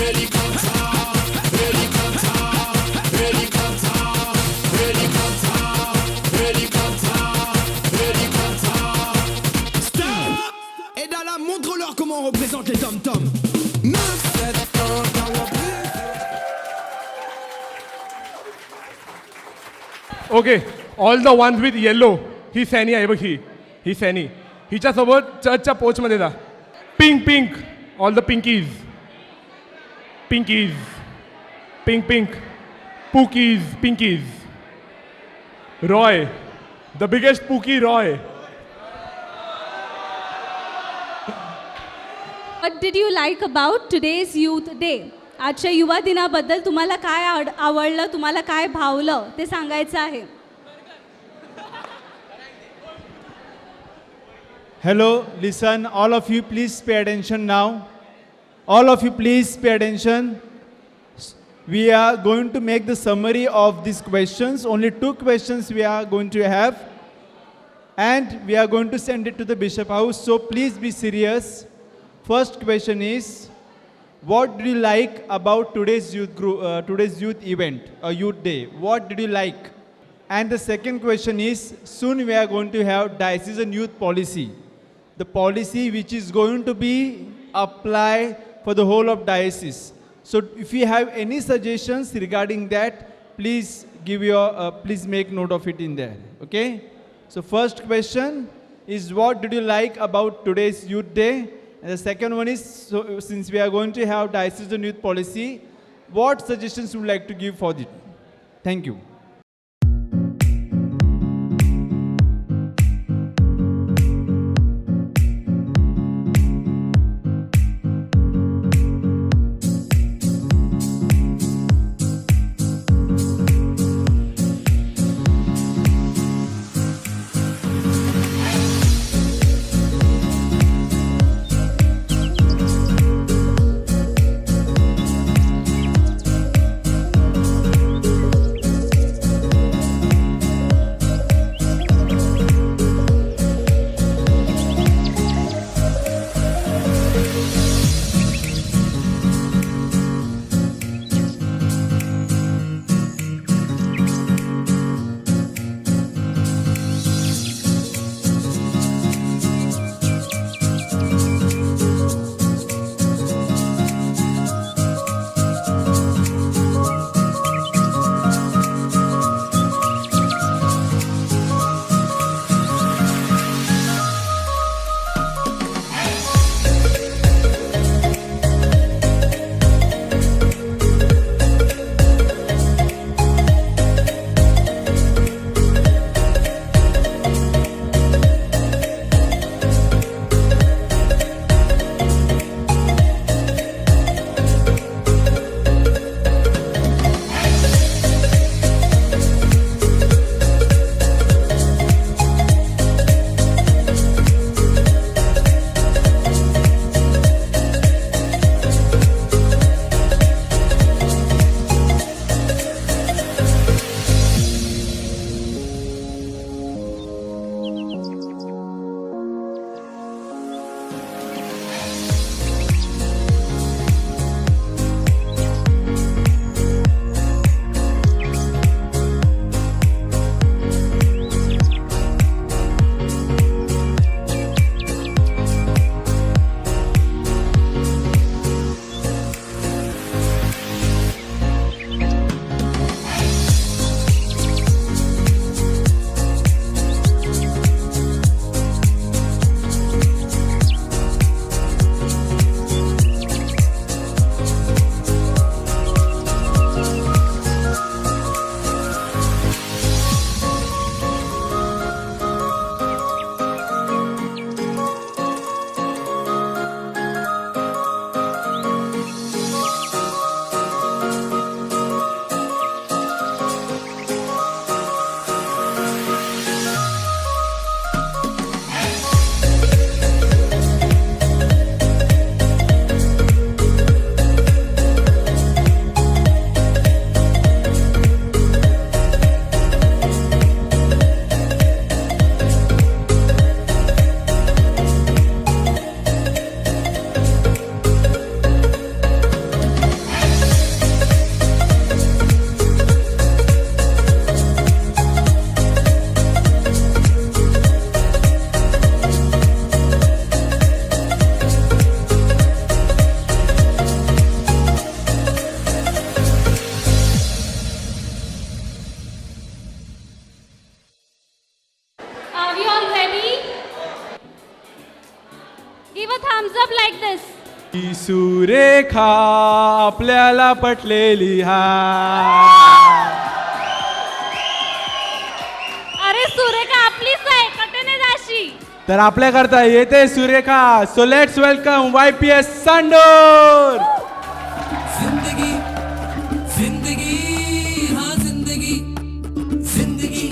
hélicoptère, hélicoptère, hélicoptère, hélicoptère, hélicoptère, hélicoptère. Stop! Et dans la montre-leur comment on représente les tom-toms. 9, 7, 1, okay all the ones with yellow ही सॅनी आहे बघ ही सॅनी हिच्यासोबत चर्चच्या पोचमध्ये जा pink pink all the pinkies pinkies pink pink pookies pinkies Roy the biggest pookie Roy What did you like about today's youth day? आजच्या युवा दिनाबद्दल तुम्हाला काय आवडलं, तुम्हाला काय भावलं ते सांगायचं आहे. Hello, listen, all of you please pay attention now. All of you please pay attention. We are going to make the summary of these questions. Only 2 questions we are going to have. And we are going to send it to the Bishop House. So please be serious. First question is, what did you like about today's youth event, or youth day? What did you like? And the second question is, soon we are going to have diocesan youth policy, the policy which is going to be applied for the whole of diocese. So if you have any suggestions regarding that, please please make note of it in there. Okay? So first question is, what did you like about today's youth day? And the second one is, so since we are going to have diocesan youth policy, what suggestions would you like to give for it? Thank you. like this. ही सुरेखा आपल्याला पटलेली हा. अरे सुरेखा आपलीच आहे, कटेने दाशी. तर आपल्याकरता येते Surekha. So let's welcome YPS सांडोर. जिंदगी जिंदगी हाँ जिंदगी जिंदगी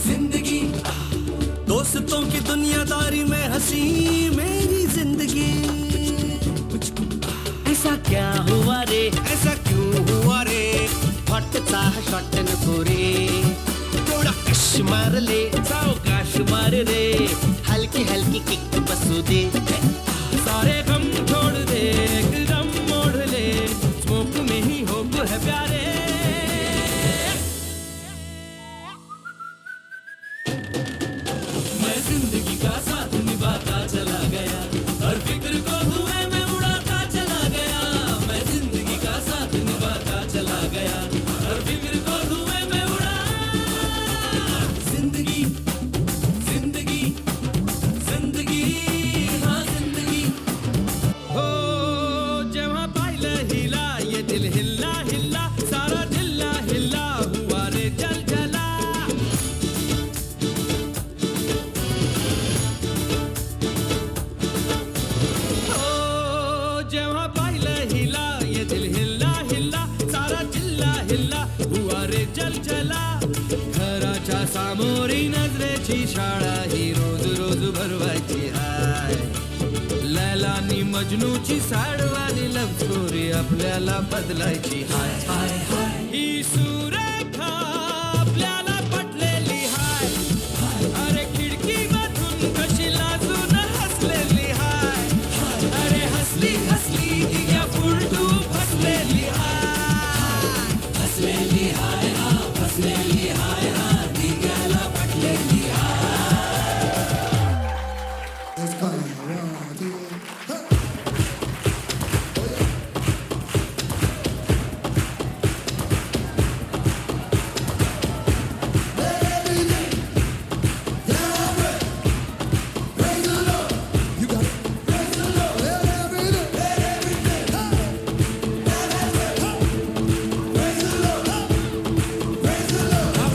जिंदगी दोस्तों की दुनियादारी में हंसी मेरी जिंदगी. ऐसा क्या हुआ रे ऐसा क्यों हुआ रे फटता शॉट नको रे थोड़ा कश मार ले सावकाश मार रे हल्की हल्की किक बसू दे सारे गम छोड़ दे एकदम मोड़ ले स्मोक में ही होप है प्यारे. मैं जिंदगी का साथ निभाता चला गया हर फिक्र को धुएं में उड़ाता चला गया. मैं जिंदगी का साथ निभाता चला गया हर फिक्र को धुएं में उड़ा. जिंदगी जिंदगी जिंदगी हाँ जिंदगी हो जेव्हा पाहिलं हिला ये दिल हिल्ला हिल्ला सारा जिल्ला हिल्ला हुआ रे जल जला. हो जेव्हा पाहिलं हिला ये दिल हिल्ला हिल्ला सारा जिल्ला हिल्ला हुआ रे जल जला. घराच्या सामोरी नजरेची शाळा ही रोज रोज भरवायची हाय. लैलानी मजनूची साडवाली लव स्टोरी आपल्याला बदलायची हाय हाय हाय. ही सुरेखा आपल्याला पटलेली हाय. अरे खिडकी मधून कशी लाजून हसलेली हाय. अरे हसली हसली की या फुलटू फसलेली हाय. हसलेली हाय हा फसलेली हाय हा ती गेला पटलेली हाय.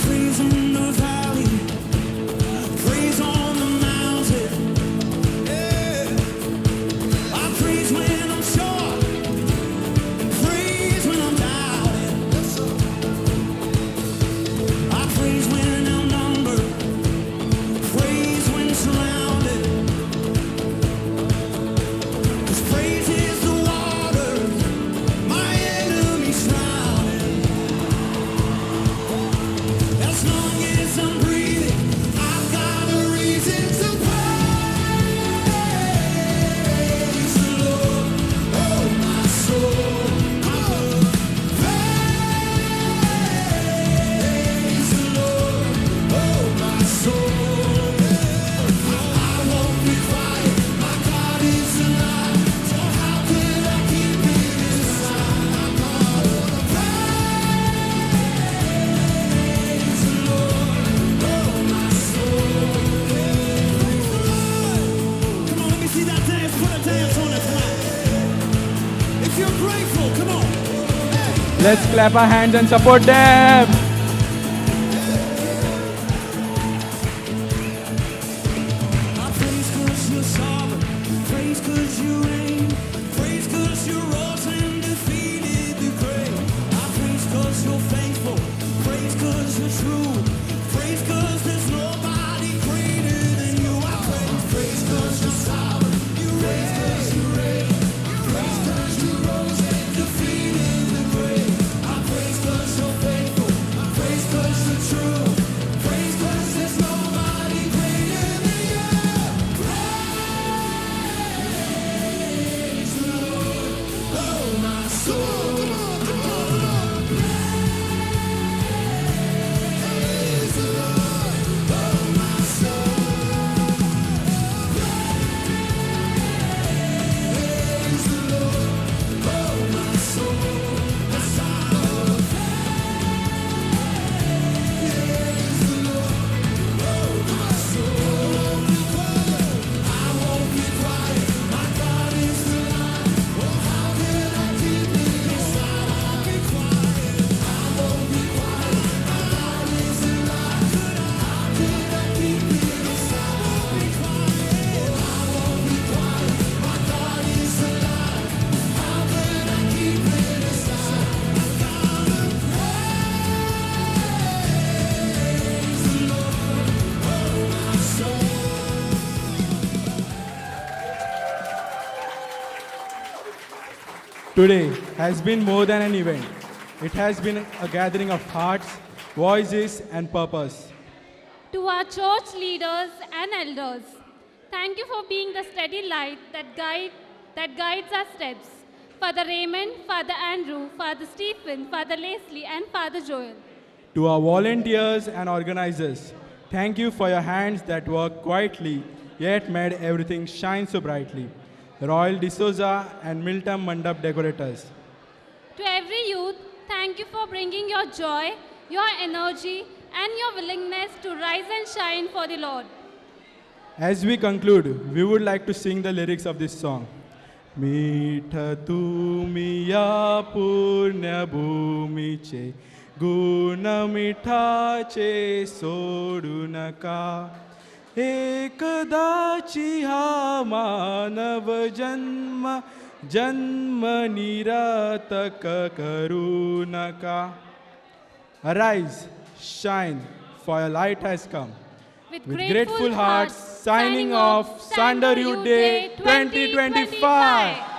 Praise in the valley, praise on the mountain. Yeah. I praise when I'm short, praise when I'm doubting. I praise when I'm numbered, praise when surrounded. 'Cause praise is the water my enemies drowning. As long as I'm breathing, I've got a reason to praise the Lord, oh my soul. Praise the Lord, oh my soul. I won't be quiet, my God is alive, so how could I keep it inside? I'm gonna praise the Lord, oh my soul. Come on, let me see that dance. Put a dance on it tonight. If you're grateful, come on. Let's clap our hands and support them. I praise 'cause you're sovereign, praise 'cause you reign, praise 'cause you rose and defeated the grave. I praise 'cause you're faithful, praise 'cause you're true, praise 'cause there's nobody greater than you. I praise 'cause you're sovereign, you reign 'cause you reign, praise 'cause you rose and defeated the grave. I praise 'cause you're faithful, I Today has been more than an event. It has been a gathering of hearts, voices, and purpose. To our church leaders and elders, thank you for being the steady light that guides our steps. Father Raymond, Father Andrew, Father Stephen, Father Leslie, and Father Joel. To our volunteers and organizers, thank you for your hands that work quietly yet made everything shine so brightly. Royal D'Souza and Milton Mandap decorators. To every youth, thank you for bringing your joy, your energy, and your willingness to rise and shine for the Lord. As we conclude, we would like to sing the lyrics of this song. मीठ तुम्ही या पुण्य भूमीचे गुण मिठाचे सोडू नका एकदाची हा मानव जन्म निरतक करू नका. Arise, shine, for your light has come. With grateful hearts, signing off Sandor Youth Day 2025.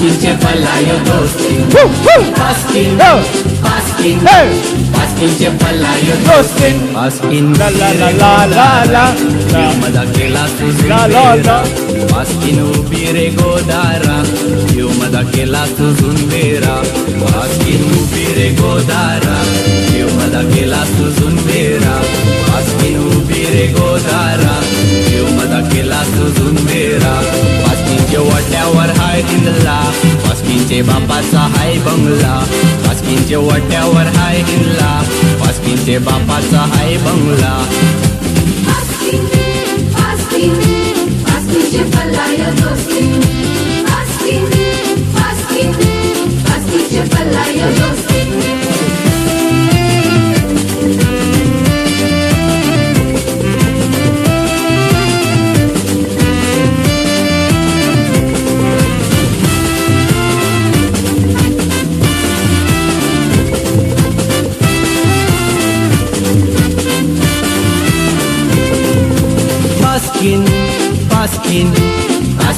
Paskin palayo dostin. Paskin palayo dostin. Paskin la la la la la la. Yomada kela tuzunvera. Paskin ubire godara. Yomada kela tuzunvera. Paskin ubire godara. Yomada kela tuzunvera. Paskin ubire godara. Yomada kela tuzunvera. पास्किनचे वट्यावर हाय हिंदला पास्किनचे बापाचा हाय बंगला पास्किनचे वट्यावर हाय हिंदला पास्किनचे बापाचा हाय बंगला पास्किनचे पलायो दोस्तीन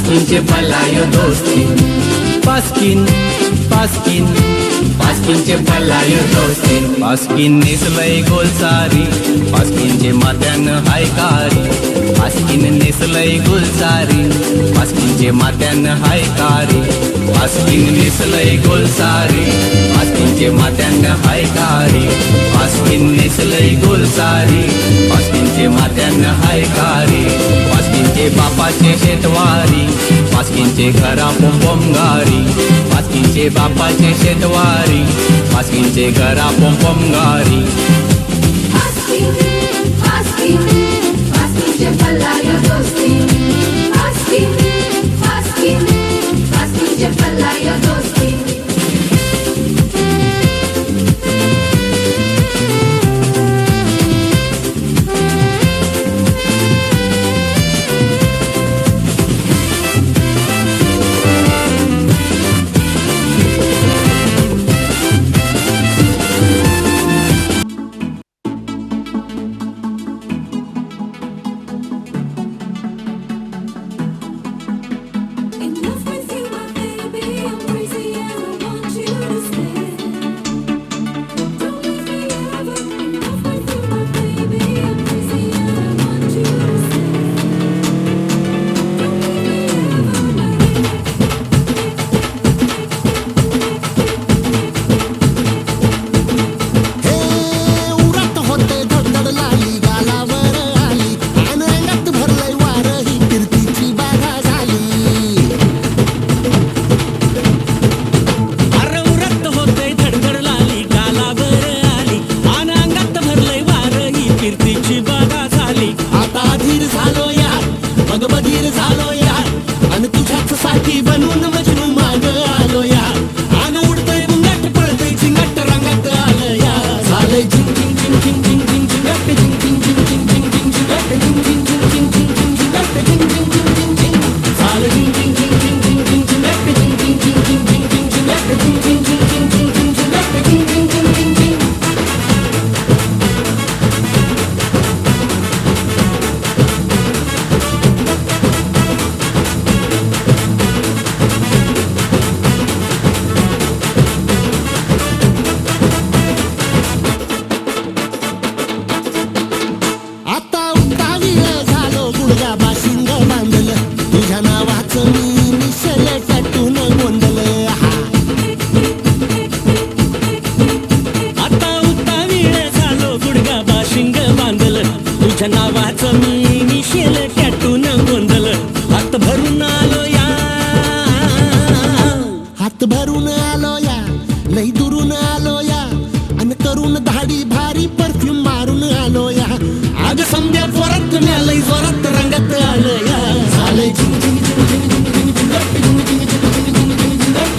पास्किनचे पलायो दोस्तीन पास्किनचे पलायो दोस्तीन पास्किनचे पलायो दोस्तीन पास्किन नेसलय गोलसारी पास्किनचे माथ्यानं हाय कारी पास्किन नेसलय गोलसारी पास्किनचे माथ्यानं हाय कारी पास्किन नेसलय गोलसारी पास्किनचे माथ्यानं हाय कारी पास्किन नेसलय गोलसारी पास्किनचे माथ्यानं हाय कारी पास्किनचे बापाचे शेतवारी पास्किनचे घरा पोंपोमगारी पास्किनचे बापाचे शेतवारी पास्किनचे घरा पोंपोमगारी काढून दाढी भारी परफ्यूम मारून आलो या आग संध्या जोरात मिळालंय जोरात रंगात आलं या झालंय झिंग झिंग झिंग झिंग झिंग झिंग झिंग झिंग झिंग झिंग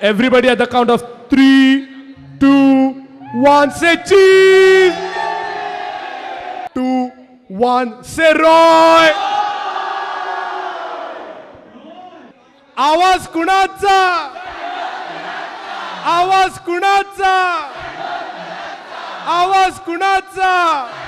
Everybody at the count of 3, 2, 1, say cheese! 2, 1, say Roy! आवाज कुणाचा? आवाज कुणाचा? आवाज कुणाचा?